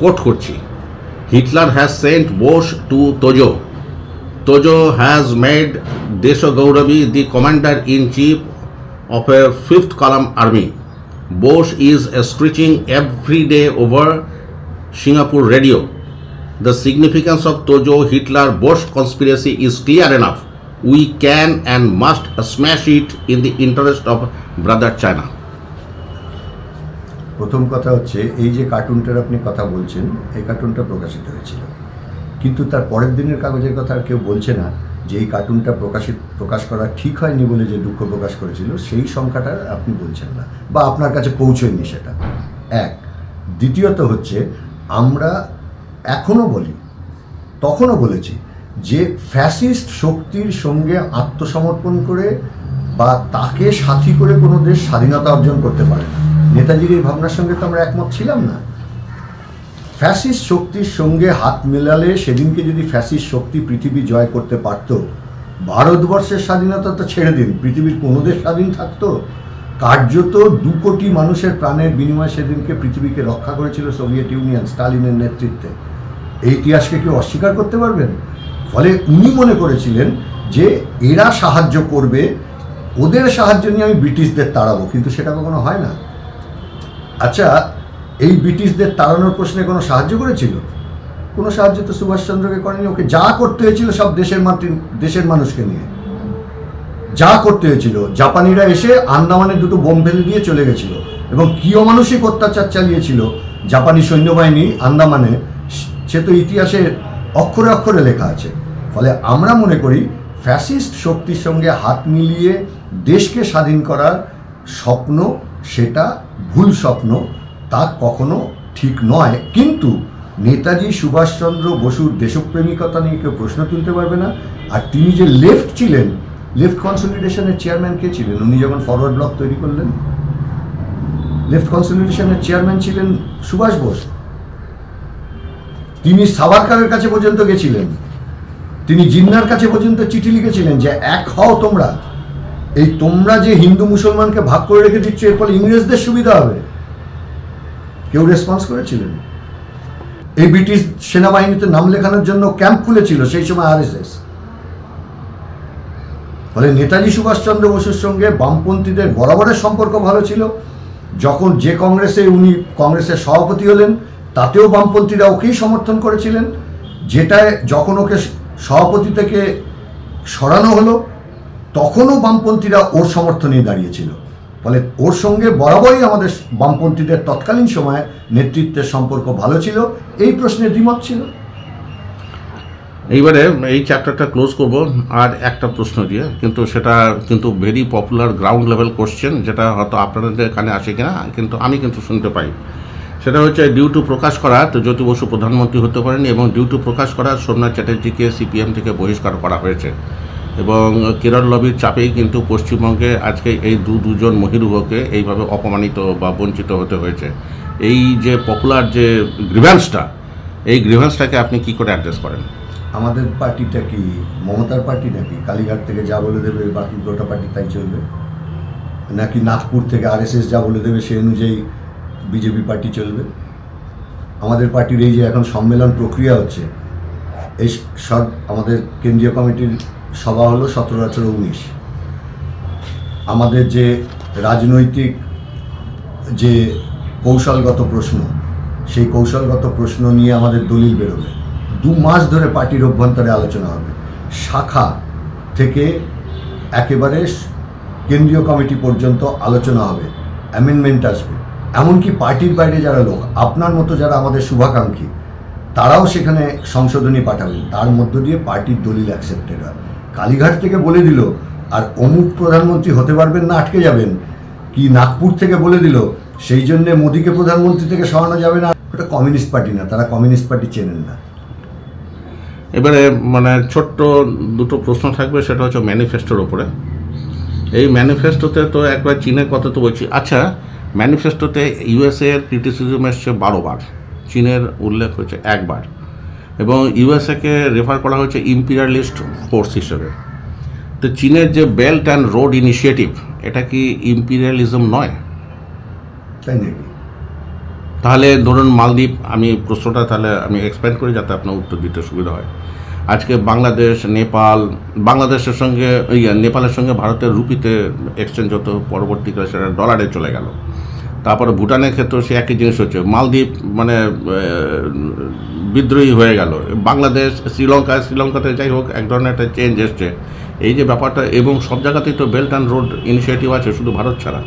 Speaker 2: কোট করছি, Hitler has sent Bose to Tojo, Tojo has made দেশ গৌরবী the commander in chief of a 5th column army. Bosch is screeching every day over Singapore radio. The significance of Tojo Hitler-Bosch conspiracy is clear enough. We can and must smash it in the interest of brother China.
Speaker 1: প্রথম কথা হচ্ছে, এই যে কার্টুনটার আপনি কথা বলছেন, এই কার্টুনটা প্রকাশিত হয়েছিল, কিন্তু তার পরের দিনের কাগজের কথা আর কেউ বলছে না যে এই কার্টুনটা প্রকাশ করা ঠিক হয়নি বলে যে দুঃখ প্রকাশ করেছিল, সেই সংখ্যাটা আপনি বলছেন না বা আপনার কাছে পৌঁছয়নি সেটা এক। দ্বিতীয়ত হচ্ছে, আমরা এখনও বলি, তখনও বলেছি যে ফ্যাসিস্ট শক্তির সঙ্গে আত্মসমর্পণ করে বা তাকে সাথী করে কোনো দেশ স্বাধীনতা অর্জন করতে পারে না। নেতাজির এই ভাবনার সঙ্গে তো আমরা একমত ছিলাম না। ফ্যাসিস্ট শক্তির সঙ্গে হাত মেলালে সেদিনকে যদি ফ্যাসিস্ট শক্তি পৃথিবী জয় করতে পারত, ভারতবর্ষের স্বাধীনতা তো ছেড়ে দিন, পৃথিবীর কোনো দেশ স্বাধীন থাকতো? কার্যত 2 কোটি মানুষের প্রাণের বিনিময়ে সেদিনকে পৃথিবীকে রক্ষা করেছিল সোভিয়েত ইউনিয়ন স্টালিনের নেতৃত্বে। এই ইতিহাসকে কেউ অস্বীকার করতে পারবেন? ফলে উনি মনে করেছিলেন যে এরা সাহায্য করবে, ওদের সাহায্য নিয়ে আমি ব্রিটিশদের তাড়াবো, কিন্তু সেটা কখনো হয় না। আচ্ছা, এই ব্রিটিশদের তাড়ানোর প্রশ্নে কোনো সাহায্য করেছিল? কোনো সাহায্য তো সুভাষচন্দ্রকে করেনি। ওকে যা করতে হয়েছিল সব দেশের মানুষকে নিয়ে যা করতে হয়েছিল। জাপানিরা এসে আন্দামানে 2টো বোম ফেলে দিয়ে চলে গেছিল এবং কী অমানসিক অত্যাচার চালিয়েছিল জাপানি সৈন্যবাহিনী আন্দামানে, সে তো ইতিহাসে অক্ষরে অক্ষরে লেখা আছে। ফলে আমরা মনে করি ফ্যাসিস্ট শক্তির সঙ্গে হাত মিলিয়ে দেশকে স্বাধীন করার স্বপ্ন, সেটা ভুল স্বপ্ন, তা কখনো ঠিক নয়। কিন্তু নেতাজি সুভাষচন্দ্র বসুর দেশপ্রেমিকতা নিয়ে কেউ প্রশ্ন তুলতে পারবে না। আর তিনি যে লেফট ছিলেন, লেফট কনসলিডেশনের চেয়ারম্যান কে ছিলেন? উনি যখন ফরওয়ার্ড ব্লক তৈরি করলেন, লেফট কনসলিডেশনের চেয়ারম্যান ছিলেন সুভাষ বোস। তিনি সাভারকারের কাছে পর্যন্ত গেছিলেন, তিনি জিন্নার কাছে পর্যন্ত চিঠি লিখেছিলেন যে এক হও তোমরা, এই তোমরা যে হিন্দু মুসলমানকে ভাগ করে রেখে দিচ্ছ, এর ফলে ইংরেজদের সুবিধা হবে। কেউ রেসপন্স করেছিলেন? এই ব্রিটিশ সেনাবাহিনীতে নাম লেখানোর জন্য ক্যাম্প খুলেছিল সেই সময় আরএসএস। ফলে নেতাজি সুভাষচন্দ্র বসুর সঙ্গে বামপন্থীদের বরাবরের সম্পর্ক ভালো ছিল। যখন যে কংগ্রেসে উনি কংগ্রেসের সভাপতি হলেন, তাতেও বামপন্থীরা ওকেই সমর্থন করেছিলেন। যেটায় যখন ওকে সভাপতি থেকে সরানো হলো, তখনও বামপন্থীরা ওর সমর্থনে দাঁড়িয়েছিল। ফলে ওর সঙ্গে বরাবরই আমাদের বামপন্থীদের তৎকালীন সময়ে নেতৃত্বের সম্পর্ক ভালো ছিল, এই প্রশ্নে দ্বিমত ছিল।
Speaker 2: এইবারে এই চ্যাপ্টারটা ক্লোজ করব আর একটা প্রশ্ন দিয়ে, কিন্তু সেটা কিন্তু very popular ground level question, যেটা হয়তো আপনাদের কানে আসে কিনা, কিন্তু আমি কিন্তু শুনতে পাই। সেটা হচ্ছে, ডিউ টু প্রকাশ করা তো জ্যোতি বসু প্রধানমন্ত্রী হতে পারেন এবং ডিউ টু প্রকাশ করা সোমনাথ চ্যাটার্জিকে সিপিএম থেকে বহিষ্কার করা হয়েছে এবং কেরল লবির চাপেই কিন্তু পশ্চিমবঙ্গে আজকে এই দুজন মহিরুহকে এইভাবে অপমানিত বা বঞ্চিত হতে হয়েছে। এই যে পপুলার যে গ্রিভ্যান্সটা, এই গ্রিভ্যান্সটাকে আপনি কি করে অ্যাড্রেস করেন?
Speaker 1: আমাদের পার্টিটা কি মমতার পার্টি নাকি? কালীঘাট থেকে যা বলে দেবে বাকি গোটা পার্টি তাই চলবে? নাকি নাগপুর থেকে আরএসএস যা বলে দেবে সেই অনুযায়ী বিজেপি পার্টি চলবে? আমাদের পার্টির এই যে এখন সম্মেলন প্রক্রিয়া হচ্ছে, এই সব আমাদের কেন্দ্রীয় কমিটির সভা হলো 17, 18, 19। আমাদের যে রাজনৈতিক যে কৌশলগত প্রশ্ন, সেই কৌশলগত প্রশ্ন নিয়ে আমাদের দলিল বেরোবে। 2 মাস ধরে পার্টির অভ্যন্তরে আলোচনা হবে, শাখা থেকে একেবারে কেন্দ্রীয় কমিটি পর্যন্ত আলোচনা হবে, অ্যামেন্ডমেন্ট আসবে, এমনকি পার্টির বাইরে যারা লোক আপনার মতো যারা আমাদের শুভাকাঙ্ক্ষী তারাও সেখানে সংশোধনী পাঠাবেন, তার মধ্য দিয়ে পার্টির দলিল অ্যাকসেপ্টেড হয়। কালীঘাট থেকে বলে দিল আর অমুক প্রধানমন্ত্রী হতে পারবেন না, আটকে যাবেন, কি নাগপুর থেকে বলে দিল সেই জন্যে মোদীকে প্রধানমন্ত্রী থেকে সরানো যাবে না, ওটা কমিউনিস্ট পার্টি না, তারা কমিউনিস্ট পার্টি চেনেন না।
Speaker 2: এবারে মানে ছোট্ট দুটো প্রশ্ন থাকবে, সেটা হচ্ছে ম্যানিফেস্টোর উপরে। এই ম্যানিফেস্টোতে তো একবার চীনের কথা তো বলছি, আচ্ছা ম্যানিফেস্টোতে ইউএসএ এর ক্রিটিসিজম এসছে 12 বার, চীনের উল্লেখ হয়েছে 1 বার, এবং ইউএসএকে রেফার করা হয়েছে ইম্পিরিয়ালিস্ট ফোর্স হিসেবে। তো চীনের যে বেল্ট অ্যান্ড রোড ইনিশিয়েটিভ, এটা কি ইম্পিরিয়ালিজম নয়?
Speaker 1: তাই নাকি?
Speaker 2: তাহলে ধরুন মালদ্বীপ, আমি প্রশ্নটা তাহলে আমি এক্সপ্লেন করি যাতে আপনার উত্তর দিতে সুবিধা হয়। আজকে বাংলাদেশ, নেপাল, বাংলাদেশের সঙ্গে নেপালের সঙ্গে ভারতের রুপিতে এক্সচেঞ্জ হতো, পরবর্তীকালে সেটা ডলারে চলে গেল। তারপরে ভুটানের ক্ষেত্রেও সে একই জিনিস হচ্ছে, মালদ্বীপ মানে বিদ্রোহী হয়ে গেল, বাংলাদেশ, শ্রীলঙ্কাতে যাই হোক এক ধরনের একটা চেঞ্জ এসছে। এই যে ব্যাপারটা, এবং সব জায়গাতেই তো বেল্ট অ্যান্ড রোড ইনিশিয়েটিভ আছে, শুধু ভারত ছাড়া।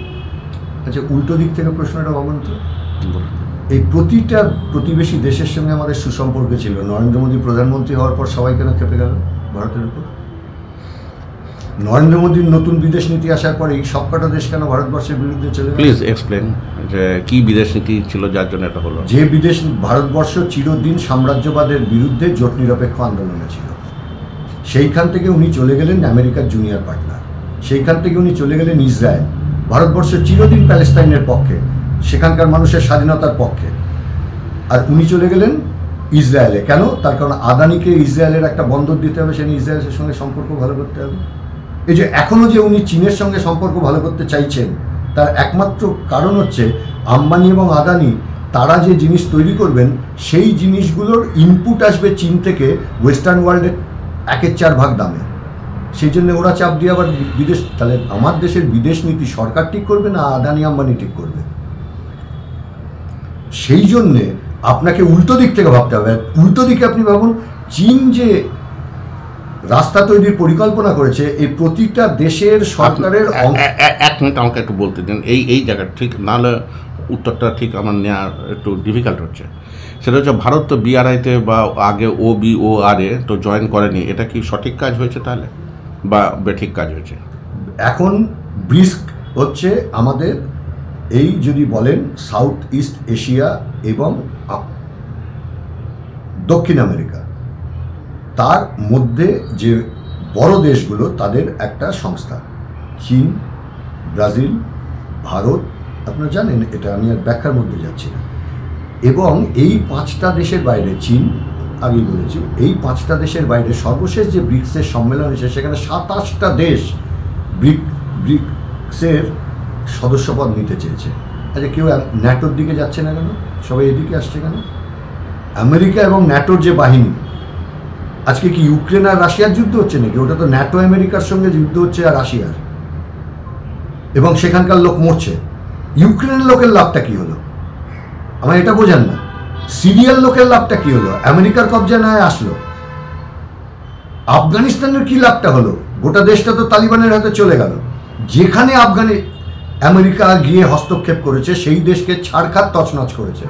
Speaker 1: আচ্ছা, উল্টো দিক থেকে প্রশ্নটা ভাবুন তো, এই প্রতিটা প্রতিবেশী দেশের সঙ্গে আমাদের সুসম্পর্ক ছিল, নরেন্দ্র মোদী প্রধানমন্ত্রী হওয়ার পর সবাই কেন খেপে গেল ভারতের উপর? নরেন্দ্র মোদীর নতুন বিদেশ নীতি আসার পরেই সবকটা দেশ কেন ভারতবর্ষের বিরুদ্ধে চলে গেল?
Speaker 2: প্লিজ এক্সপ্লেন যে কি বিদেশ নীতি ছিল যার জন্য এটা হলো।
Speaker 1: যে বিদেশ, ভারতবর্ষ চিরদিন সাম্রাজ্যবাদের বিরুদ্ধে জোট নিরপেক্ষ আন্দোলনে ছিল, সেইখান থেকে উনি চলে গেলেন আমেরিকার জুনিয়র পার্টনার, সেইখান থেকে উনি চলে গেলেন ইসরায়েল। ভারতবর্ষ চিরদিন প্যালেস্তাইনের পক্ষে, সেখানকার মানুষের স্বাধীনতার পক্ষে, আর উনি চলে গেলেন ইসরায়েলে। কেন? তার কারণ আদানিকে ইসরায়েলের একটা বন্দর দিতে হবে, সেখানে ইসরায়েলের সঙ্গে সম্পর্ক ভালো করতে হবে। এই যে এখনও যে উনি চীনের সঙ্গে সম্পর্ক ভালো করতে চাইছেন, তার একমাত্র কারণ হচ্ছে আম্বানি এবং আদানি তারা যে জিনিস তৈরি করবেন সেই জিনিসগুলোর ইনপুট আসবে চীন থেকে ওয়েস্টার্ন ওয়ার্ল্ডের 1/4 ভাগ দামে। সেই জন্য ওরা চাপ দিয়ে আবার বিদেশ, তাহলে আমার দেশের বিদেশ নীতি সরকার ঠিক করবে না আদানি আম্বানি ঠিক করবে? সেই জন্যে আপনাকে উল্টো দিক থেকে ভাবতে হবে। উল্টো দিকে আপনি ভাবুন, চীন যে রাস্তা তৈরির পরিকল্পনা করেছে, এই প্রতিটা দেশের সরকারের।
Speaker 2: 1 মিনিট আমাকে একটু বলতে দিন, এই জায়গাটা ঠিক নাহলে উত্তরটা ঠিক আমার নেওয়া একটু ডিফিকাল্ট হচ্ছে। সেটা হচ্ছে ভারত তো বিআরআইতে বা আগে OBOR-এ তো জয়েন করেনি, এটা কি সঠিক কাজ হয়েছে তাহলে, বা বেঠিক কাজ হয়েছে?
Speaker 1: এখন ব্রিস্ক হচ্ছে আমাদের এই যদি বলেন সাউথ ইস্ট এশিয়া এবং দক্ষিণ আমেরিকা, তার মধ্যে যে বড় দেশগুলো তাদের একটা সংস্থা, চীন, ব্রাজিল, ভারত, আপনারা জানেন, এটা আমি আর ব্যাখ্যার মধ্যে যাচ্ছি না। এবং এই 5টা দেশের বাইরে, চীন আগেই বলেছি, এই 5টা দেশের বাইরে সর্বশেষ যে ব্রিক্সের সম্মেলন হয়েছে সেখানে 27টা দেশ ব্রিক্সের সদস্যপদ নিতে চেয়েছে। আচ্ছা, কেউ ন্যাটোর দিকে যাচ্ছে না কেন? সবাই এদিকে আসছে কেন? আমেরিকা এবং ন্যাটোর যে বাহিনী, আজকে কি ইউক্রেন আর রাশিয়ার যুদ্ধ হচ্ছে নাকি? ওটা তো ন্যাটো আমেরিকার সঙ্গে যুদ্ধ হচ্ছে আর রাশিয়ার, এবং সেখানকার লোক মরছে। ইউক্রেনের লোকের লাভটা কি হলো আমার এটা বোঝান না। সিরিয়ার লোকের লাভটা কি হলো? আমেরিকার কবজা নয় আসলো। আফগানিস্তানের কি লাভটা হলো? গোটা দেশটা তো তালিবানের হাতে চলে গেল। যেখানে আমেরিকা গিয়ে হস্তক্ষেপ করেছে সেই দেশকে ছাড়খাত তছনছ করেছে।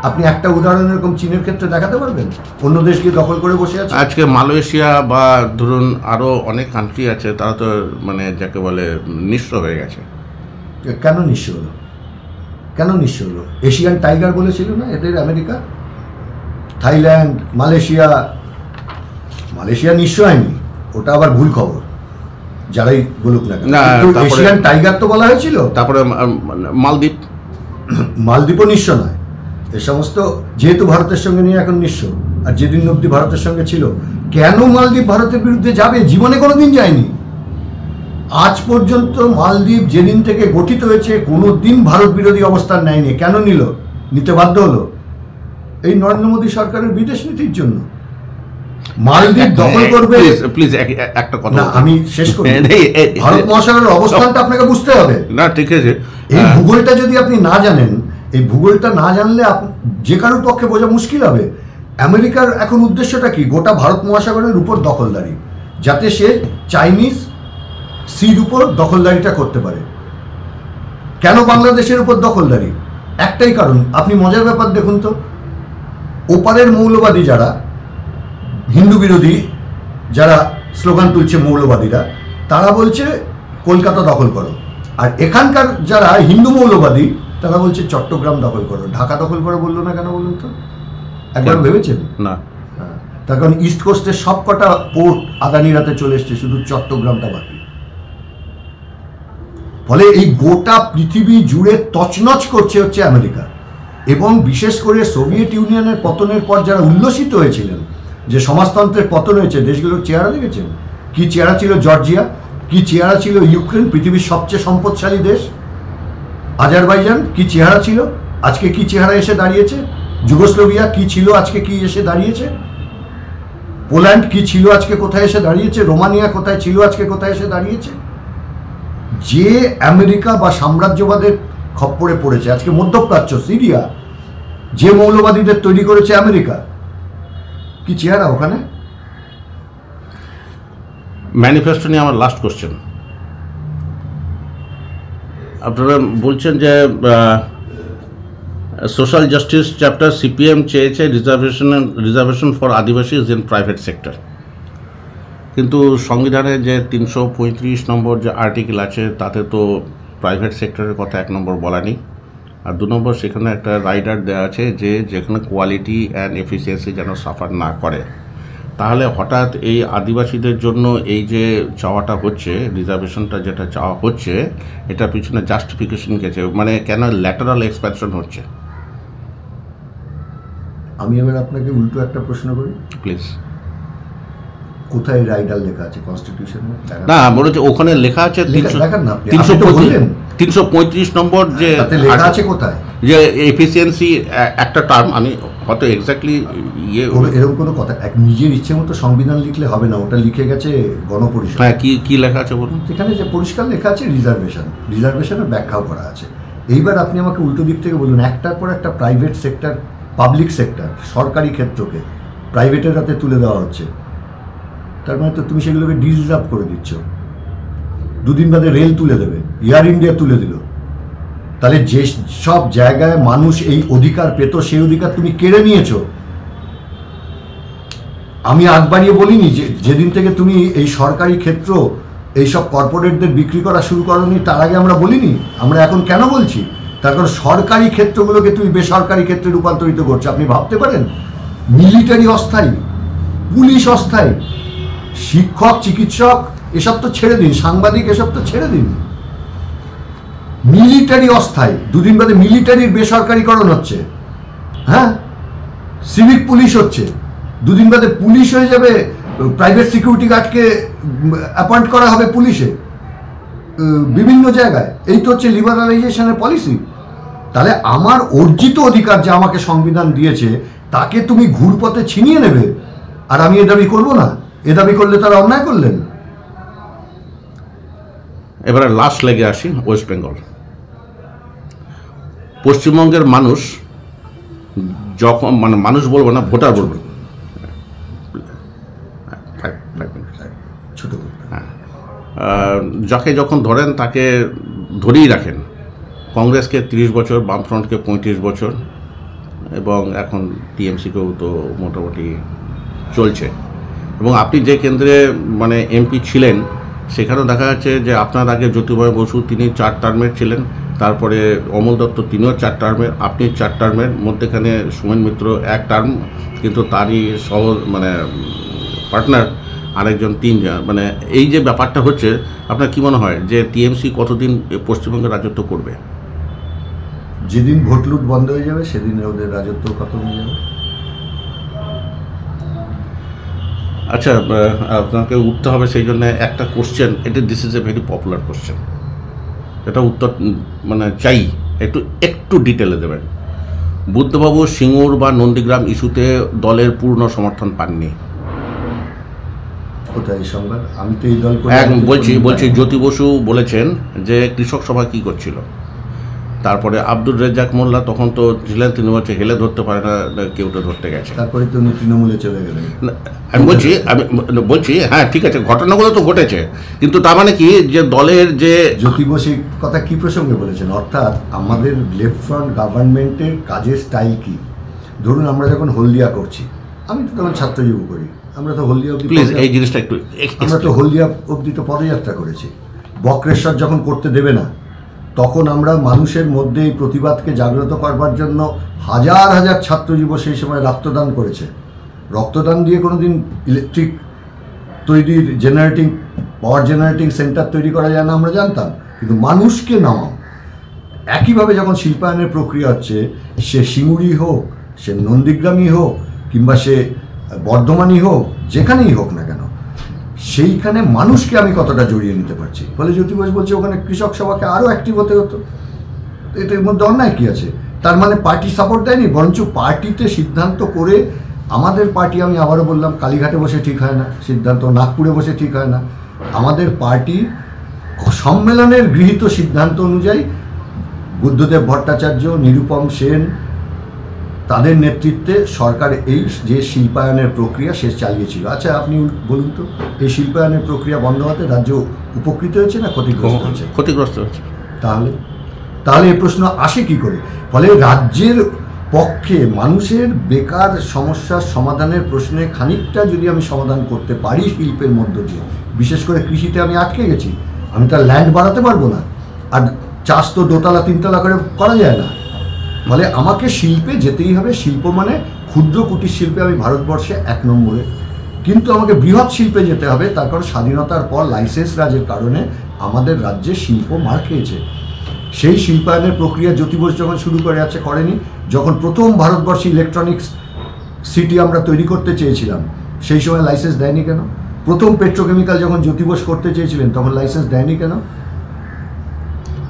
Speaker 1: আপনি একটা উদাহরণ এরকম চীনের ক্ষেত্রে দেখাতে পারবেন? অন্য দেশকে দখল করে বসে আছে।
Speaker 2: আজকে মালয়েশিয়া বা ধরুন আরও অনেক কান্ট্রি আছে, তারা তো মানে যাকে বলে নিঃস্ব হয়ে গেছে।
Speaker 1: কেন নিঃস্ব হলো? কেন নিঃস্ব হলো? এশিয়ান টাইগার বলেছিল না এদের আমেরিকা? থাইল্যান্ড, মালয়েশিয়া নিঃস্ব হয়নি, ওটা আবার ভুল খবর, যারাই বলুক না কেন। এশিয়ান টাইগার তো বলা হয়েছিল।
Speaker 2: তারপরে
Speaker 1: মালদ্বীপও নিঃস্ব নয়। এ সমস্ত যেহেতু ভারতের সঙ্গে নিয়ে এখন নিঃস্ব, আর যেদিন অবধি ভারতের সঙ্গে ছিল, কেন মালদ্বীপ ভারতের বিরুদ্ধে যাবে? জীবনে কোনোদিন যায়নি। আজ পর্যন্ত মালদ্বীপ যেদিন থেকে গঠিত হয়েছে কোনো দিন ভারত বিরোধী অবস্থান নেয়নি। কেন নিল? নিতে বাধ্য হলো এই নরেন্দ্র মোদী সরকারের বিদেশ নীতির জন্য। মালদ্বীপ দখল করবে।
Speaker 2: প্লিজ একটা কথা
Speaker 1: আমি শেষ করি। ভারত মহাসাগরের অবস্থানটা আপনাকে বুঝতে হবে।
Speaker 2: না, ঠিক আছে।
Speaker 1: এই ভূগোলটা যদি আপনি না জানেন, এই ভূগোলটা না জানলে যে কারোর পক্ষে বোঝা মুশকিল হবে। আমেরিকার এখন উদ্দেশ্যটা কি? গোটা ভারত মহাসাগরের উপর দখলদারি, যাতে সে চাইনিজ সির উপর দখলদারিটা করতে পারে। কেন বাংলাদেশের উপর দখলদারি? একটাই কারণ। আপনি মজার ব্যাপার দেখুন তো, ওপারের মৌলবাদী যারা, হিন্দু বিরোধী যারা স্লোগান তুলছে মৌলবাদীরা, তারা বলছে কলকাতা দখল করো, আর এখানকার যারা হিন্দু মৌলবাদী তারা বলছে চট্টগ্রাম দখল করো। ঢাকা দখল করো বললো না কেন বলুন তো? একবার ভেবেছেন?
Speaker 2: না।
Speaker 1: তার কারণ ইস্ট কোস্টের সব কটা পোর্ট আদানির হাতে চলে এসছে, শুধু চট্টগ্রামটা বাকি। ফলে এই গোটা পৃথিবী জুড়ে তছনছ করছে হচ্ছে আমেরিকা। এবং বিশেষ করে সোভিয়েত ইউনিয়নের পতনের পর যারা উল্লসিত হয়েছিলেন যে সমাজতন্ত্রের পতন হয়েছে, দেশগুলোর চেহারা দেখেছেন? কি চেহারা ছিল জর্জিয়া, কি চেহারা ছিল ইউক্রেন, পৃথিবীর সবচেয়ে সম্পদশালী দেশ। আজারবাইজান কি চেহারা ছিল, আজকে কি চেহারা এসে দাঁড়িয়েছে। যুগোস্লোভিয়া কি ছিল, আজকে কি এসে দাঁড়িয়েছে। পোল্যান্ড কি ছিল, আজকে কোথায় এসে দাঁড়িয়েছে। রোমানিয়া কোথায় ছিল, আজকে কোথায় এসে দাঁড়িয়েছে। যে আমেরিকা বা সাম্রাজ্যবাদের খপ্পরে পড়েছে আজকে মধ্যপ্রাচ্য, সিরিয়া, যে মৌলবাদীদের তৈরি করেছে আমেরিকা, কি চেহারা ওখানে।
Speaker 2: ম্যানিফেস্টো নিয়ে আমার লাস্ট কোশ্চেন। আপনারা বলছেন যে সোশ্যাল জাস্টিস চ্যাপ্টার সিপিএম চেয়েছে reservation for Adivasis in private sector, কিন্তু সংবিধানে যে 335 নম্বর যে আর্টিকেল আছে তাতে তো প্রাইভেট সেক্টরের কথা 1 নম্বর বলা নেই, আর 2 নম্বর সেখানে একটা রাইডার দেওয়া আছে যে যেখানে কোয়ালিটি অ্যান্ড এফিসিয়েন্সি যেন সাফার না করে। তাহলে হঠাৎ এই আদিবাসীদের জন্য এই যে চাওয়াটা হচ্ছে, রিজার্ভেশনটা যেটা চাওয়া হচ্ছে, এটা পিছনে জাস্টিফিকেশন গেছে, মানে কেন ল্যাটারাল এক্সপ্যানশন হচ্ছে?
Speaker 1: আমি এবার আপনাকে উল্টো একটা প্রশ্ন করি,
Speaker 2: প্লিজ।
Speaker 1: কোথায় রাইডার লেখা আছে কনস্টিটিউশনে?
Speaker 2: না, মনে হচ্ছে ওখানে লেখা আছে 335 নম্বর যে
Speaker 1: লেখা আছে কোথায়
Speaker 2: যে এফিসিয়েন্সি একটা টার্ম, আমি হয়তো এক্স্যাক্টলি
Speaker 1: এরকম কোনো কথা নিজের ইচ্ছে মতো সংবিধান লিখলে হবে না, ওটা লিখে গেছে গণপরিষদ।
Speaker 2: হ্যাঁ, কি লেখা আছে বলুন?
Speaker 1: এখানে যে পরিষ্কার লেখা আছে রিজার্ভেশনের ব্যাখ্যাও করা আছে। এইবার আপনি আমাকে উল্টো দিক থেকে বলুন, একটার পর একটা প্রাইভেট সেক্টর, পাবলিক সেক্টর, সরকারি ক্ষেত্রকে প্রাইভেটের হাতে তুলে দেওয়া হচ্ছে, তার মানে তো তুমি সেগুলোকে ডিরিজার্ভ করে দিচ্ছ। 2 দিন বাদে রেল তুলে দেবে, এয়ার ইন্ডিয়া তুলে দিল। তাহলে যে সব জায়গায় মানুষ এই অধিকার পেত, সেই অধিকার তুমি কেড়ে নিয়েছ। আমি আগ বাড়িয়ে বলিনি যে যেদিন থেকে তুমি এই সরকারি ক্ষেত্র, এইসব কর্পোরেটদের বিক্রি করা শুরু করনি, তার আগে আমরা বলিনি। আমরা এখন কেন বলছি? তার কারণ সরকারি ক্ষেত্রগুলোকে তুমি বেসরকারি ক্ষেত্রে রূপান্তরিত করছো। আপনি ভাবতে পারেন, মিলিটারি অস্থায়ী, পুলিশ অস্থায়ী, শিক্ষক, চিকিৎসক এসব তো ছেড়ে দিন, সাংবাদিক এসব তো ছেড়ে দিন, মিলিটারি অস্থায়ী। 2 দিন বাদে মিলিটারির বেসরকারিকরণ হচ্ছে। হ্যাঁ, সিভিক পুলিশ হচ্ছে, 2 দিন বাদে পুলিশ হয়ে যাবে, প্রাইভেট সিকিউরিটি গার্ডকে অ্যাপয়েন্ট করা হবে পুলিশে বিভিন্ন জায়গায়। এই তো হচ্ছে লিবারালাইজেশনের পলিসি। তাহলে আমার অর্জিত অধিকার যা আমাকে সংবিধান দিয়েছে, তাকে তুমি ঘুরপথে ছিনিয়ে নেবে, আর আমি এ দাবি করবো না। এ দাবি করলে তারা অন্যায় করলেন।
Speaker 2: এবারে লাস্ট লেগে আসি, ওয়েস্ট বেঙ্গল। পশ্চিমবঙ্গের মানুষ যখন, মানে মানুষ বলবো না, ভোটার বলবো,
Speaker 1: ছোট,
Speaker 2: হ্যাঁ, যাকে যখন ধরেন তাকে ধরেই রাখেন। কংগ্রেসকে 30 বছর, বামফ্রন্টকে 35 বছর, এবং এখন টিএমসিকেও তো মোটামুটি চলছে। এবং আপনি যে কেন্দ্রে মানে এমপি ছিলেন, সেখানেও দেখা যাচ্ছে যে আপনার আগে জ্যোতির্ময় বসু, তিনি 4 টার্মের ছিলেন, তারপরে অমল দত্ত, তিনিও 4 টার্মের, আপনি 4 টার্মের, মধ্যেখানে সুমেন মিত্র 1 টার্ম, কিন্তু তারই সহ মানে পার্টনার আরেকজন 3 জন। মানে এই যে ব্যাপারটা হচ্ছে, আপনার কি মনে হয় যে টিএমসি কতদিন পশ্চিমবঙ্গে রাজত্ব করবে?
Speaker 1: যেদিন ভোট লুট বন্ধ হয়ে যাবে, সেদিন ওদের রাজত্ব খতম হয়ে যাবে।
Speaker 2: আচ্ছা, আপনাকে উঠতে হবে, সেই জন্য একটা question, this is a very popular question, এটা উত্তর মানে চাই, একটু ডিটেলে দেবেন। বুদ্ধবাবু সিঙ্গুর বা নন্দীগ্রাম ইস্যুতে দলের পূর্ণ সমর্থন পাননি।
Speaker 1: কোথায় সংবাদ? আমি তো এই দল
Speaker 2: বলছি জ্যোতি বসু বলেছেন যে কৃষক সভা কি করছিল, তারপরে আব্দুর রেজ্জাক মোল্লা তখন তো ছিলেন, তিনি বলছে হেলে ধরতে পারে না, কেউটা ধরতে গেছে,
Speaker 1: তারপরে তো উনি তৃণমূলে চলে গেলেন।
Speaker 2: আমি বলছি হ্যাঁ ঠিক আছে, ঘটনাগুলো তো ঘটেছে, কিন্তু তার মানে কি যে দলের যে
Speaker 1: জ্যোতি বসু কথা কি প্রসঙ্গে বলেছেন, অর্থাৎ আমাদের লেফট ফ্রন্ট গভর্নমেন্টের কাজের স্টাইল কি? ধরুন আমরা যখন হলদিয়া করছি, আমি তো তখন ছাত্রজীবী করি, আমরা তো হলদিয়া অবধি,
Speaker 2: প্লিজ এই জিনিসটা একটু,
Speaker 1: আমরা তো হলদিয়া অবধি তো পদযাত্রা করেছি। বক্রেশ্বর যখন করতে দেবে না, তখন আমরা মানুষের মধ্যে এই প্রতিবাদকে জাগ্রত করবার জন্য হাজার হাজার ছাত্রজীব সেই সময় রক্তদান করেছে। রক্তদান দিয়ে কোনো দিন ইলেকট্রিক তৈরির পাওয়ার জেনারেটিং সেন্টার তৈরি করা যায় না আমরা জানতাম, কিন্তু মানুষকে নামাও। একইভাবে যখন শিল্পায়নের প্রক্রিয়া হচ্ছে, সে সিঙ্গুরি হোক, সে নন্দীগ্রামই হোক, কিংবা সে বর্ধমানই হোক, যেখানেই হোক না কেন, সেইখানে মানুষকে আমি কতটা জড়িয়ে নিতে পারছি। ফলে জ্যোতি বসু বলছে ওখানে কৃষক সভাকে আরও অ্যাক্টিভ হতে হতো। এটার মধ্যে অন্যায় কী আছে? তার মানে পার্টি সাপোর্ট দেয়নি, বরঞ্চ পার্টিতে সিদ্ধান্ত করে, আমাদের পার্টি, আমি আবারও বললাম, কালীঘাটে বসে ঠিক হয় না সিদ্ধান্ত, নাগপুরে বসে ঠিক হয় না। আমাদের পার্টি সম্মেলনের গৃহীত সিদ্ধান্ত অনুযায়ী বুদ্ধদেব ভট্টাচার্য, নিরুপম সেন, তাদের নেতৃত্বে সরকার এই যে শিল্পায়নের প্রক্রিয়া সে চালিয়েছিল। আচ্ছা আপনি বলুন তো, এই শিল্পায়নের প্রক্রিয়া বন্ধ হতে রাজ্য উপকৃত হয়েছে না ক্ষতিগ্রস্ত হয়েছে?
Speaker 2: ক্ষতিগ্রস্ত হয়েছে।
Speaker 1: তাহলে এই প্রশ্ন আসে কি করে? ফলে রাজ্যের পক্ষে মানুষের বেকার সমস্যার সমাধানের প্রশ্নে খানিকটা যদি আমি সমাধান করতে পারি শিল্পের মধ্য দিয়ে, বিশেষ করে কৃষিতে আমি আটকে গেছি, আমি তার ল্যান্ড বাড়াতে পারবো না, আর চাষ তো দোতলা তিনতলা করে করা যায় না। ফলে আমাকে শিল্পে যেতেই হবে। শিল্প মানে ক্ষুদ্র কুটির শিল্পে আমি ভারতবর্ষে 1 নম্বরে, কিন্তু আমাকে বৃহৎ শিল্পে যেতে হবে। তার কারণ স্বাধীনতার পর লাইসেন্স রাজের কারণে আমাদের রাজ্যে শিল্প মার খেয়েছে। সেই শিল্পায়নের প্রক্রিয়া জ্যোতি বসু যখন শুরু করে আছে করেনি। যখন প্রথম ভারতবর্ষে ইলেকট্রনিক্স সিটি আমরা তৈরি করতে চেয়েছিলাম, সেই সময় লাইসেন্স দেয়নি কেন? প্রথম পেট্রোকেমিক্যাল যখন জ্যোতি বসু করতে চেয়েছিলেন, তখন লাইসেন্স দেয়নি কেন?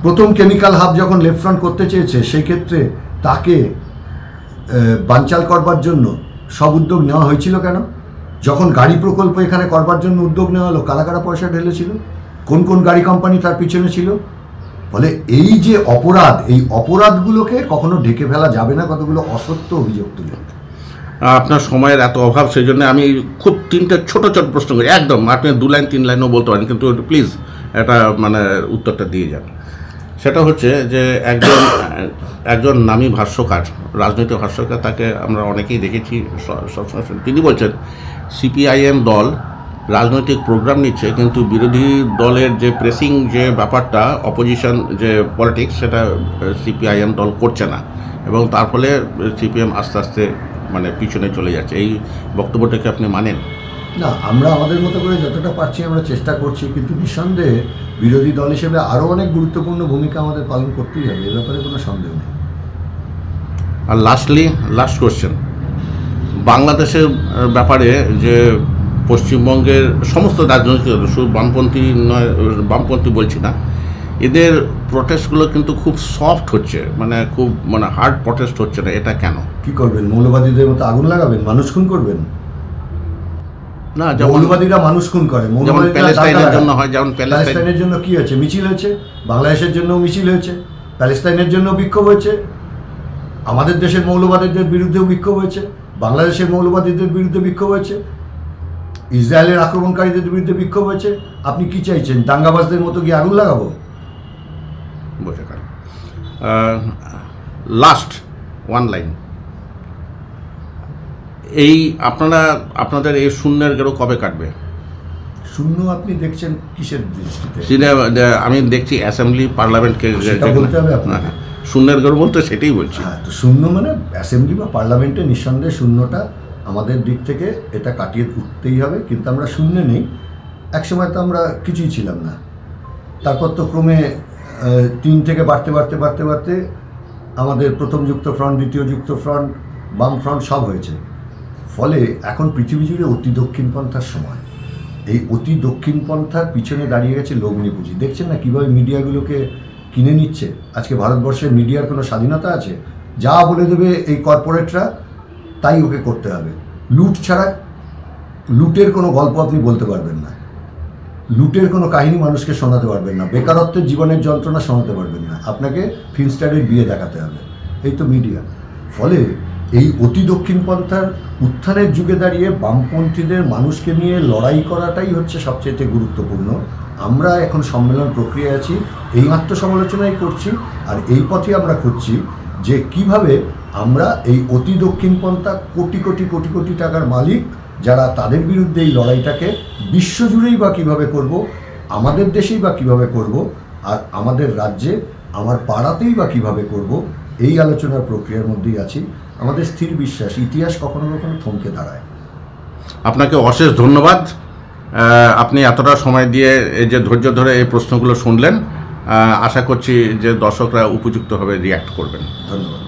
Speaker 1: প্রথম কেমিক্যাল হাব যখন লেফট ফ্রন্ট করতে চেয়েছে, সেই ক্ষেত্রে তাকে বানচাল করবার জন্য সব উদ্যোগ নেওয়া হয়েছিল কেন? যখন গাড়ি প্রকল্প এখানে করবার জন্য উদ্যোগ নেওয়া হলো, কারা কারা পয়সা ঢেলেছিল, কোন কোন গাড়ি কোম্পানি তার পিছনে ছিল? ফলে এই যে অপরাধ, এই অপরাধগুলোকে কখনো ঢেকে ফেলা যাবে না কতগুলো অসত্য অভিযোগ তুলে।
Speaker 2: আপনার সময়ের এত অভাব, সেই জন্য আমি খুব 3টে ছোট ছোট প্রশ্ন করি, একদম আপনি 2 লাইন 3 লাইনও বলতে পারেন, কিন্তু প্লিজ এটা মানে উত্তরটা দিয়ে যান। সেটা হচ্ছে যে একজন নামী ভাষ্যকার, রাজনৈতিক ভাষ্যকার, তাকে আমরা অনেকেই দেখেছি সবসময়, তিনি বলছেন সিপিআইএম দল রাজনৈতিক প্রোগ্রাম নিচ্ছে, কিন্তু বিরোধী দলের যে প্রেসিং যে ব্যাপারটা, অপোজিশন যে পলিটিক্স, সেটা সিপিআইএম দল করছে না, এবং তার ফলে সিপিএম আস্তে আস্তে মানে পিছনে চলে যাচ্ছে। এই বক্তব্যটাকে আপনি মানেন?
Speaker 1: না, আমরা আমাদের মতো করে যতটা পারছি আমরা চেষ্টা করছি, কিন্তু নিঃসন্দেহে বিরোধী দল হিসেবে আরও অনেক গুরুত্বপূর্ণ ভূমিকা আমাদের পালন করতেই হবে, এ ব্যাপারে কোনো সন্দেহ নেই।
Speaker 2: আর লাস্ট কোশ্চেন, বাংলাদেশের ব্যাপারে যে পশ্চিমবঙ্গের সমস্ত রাজনৈতিক, শুধু বামপন্থী নয়, বামপন্থী বলছি না, এদের প্রোটেস্টগুলো কিন্তু খুব সফট হচ্ছে, মানে খুব মানে হার্ড প্রোটেস্ট হচ্ছে না, এটা কেন?
Speaker 1: কি করবেন? মৌলবাদীদের মতো আগুন লাগাবেন? মানুষ খুন করবেন?
Speaker 2: না,
Speaker 1: মৌলবাদীরা মানুষ খুন করে,
Speaker 2: প্যালেস্টাইনের জন্য হয়, যেমন
Speaker 1: প্যালেস্টাইনের জন্য কি হয়েছে? মিছিল হয়েছে, বাংলাদেশের জন্য মিছিল হয়েছে, প্যালেস্টাইনের জন্য বিক্ষোভ হয়েছে, আমাদের দেশের মৌলবাদীদের বিরুদ্ধেও বিক্ষোভ হয়েছে, বাংলাদেশের মৌলবাদীদের বিরুদ্ধে বিক্ষোভ হয়েছে, ইসরায়েলের আক্রমণকারীদের বিরুদ্ধে বিক্ষোভ হয়েছে। আপনি কি চাইছেন? দাঙ্গাবাজদের মতো কি আগুন লাগাবো?
Speaker 2: বোঝা গেল। লাস্ট 1 লাইন, এই আপনাদের এই শূন্যের গেরো কবে কাটবে?
Speaker 1: শূন্য আপনি দেখছেন কিসের দৃষ্টিতে?
Speaker 2: আমি দেখছি অ্যাসেম্বলি পার্লামেন্টকে
Speaker 1: বলতে হবে আপনাকে।
Speaker 2: শূন্যের গেরো বলতে সেটাই বলছি।
Speaker 1: হ্যাঁ, তো শূন্য মানে অ্যাসেম্বলি বা পার্লামেন্টে নিঃসন্দেহে শূন্যটা আমাদের দিক থেকে এটা কাটিয়ে উঠতেই হবে, কিন্তু আমরা শূন্যে নেই। একসময় তো আমরা কিছুই ছিলাম না, তারপর তো ক্রমে 3 থেকে বাড়তে আমাদের প্রথম যুক্ত ফ্রন্ট, দ্বিতীয় যুক্ত ফ্রন্ট, বাম ফ্রন্ট সব হয়েছে। ফলে এখন পৃথিবী জুড়ে অতি দক্ষিণপন্থার সময়। এই অতি দক্ষিণপন্থার পিছনে দাঁড়িয়ে গেছে লগ্নি পুঁজি। দেখছেন না কীভাবে মিডিয়াগুলোকে কিনে নিচ্ছে? আজকে ভারতবর্ষের মিডিয়ার কোনো স্বাধীনতা আছে? যা বলে দেবে এই কর্পোরেটরা তাই ওকে করতে হবে। লুট ছাড়া, লুটের কোনো গল্প আপনি বলতে পারবেন না। লুটের কোনো কাহিনী মানুষকে শোনাতে পারবেন না, বেকারত্বের জীবনের যন্ত্রণা শোনাতে পারবেন না, আপনাকে ফিল্মস্টারের বিয়ে দেখাতে হবে, এই তো মিডিয়া। ফলে এই অতি দক্ষিণপন্থার উত্থানের যুগে দাঁড়িয়ে বামপন্থীদের মানুষকে নিয়ে লড়াই করাটাই হচ্ছে সবচেয়ে গুরুত্বপূর্ণ। আমরা এখন সম্মেলন প্রক্রিয়ায় আছি, এই আত্মসমালোচনাই করছি, আর এই পথে আমরা খুঁজছি যে কিভাবে আমরা এই অতি দক্ষিণপন্থা কোটি কোটি কোটি কোটি টাকার মালিক যারা, তাদের বিরুদ্ধে এই লড়াইটাকে বিশ্বজুড়েই বা কীভাবে করব, আমাদের দেশেই বা কীভাবে করব, আর আমাদের রাজ্যে আমার পাড়াতেই বা কীভাবে করব, এই আলোচনার প্রক্রিয়ার মধ্যেই আছি। আমাদের স্থির বিশ্বাস ইতিহাস কখনো কখনো থমকে দাঁড়ায়।
Speaker 2: আপনাকে অশেষ ধন্যবাদ। আপনি এতটা সময় দিয়ে এই যে ধৈর্য ধরে এই প্রশ্নগুলো শুনলেন, আশা করছি যে দর্শকরা উপযুক্তভাবে রিয়্যাক্ট করবেন।
Speaker 1: ধন্যবাদ।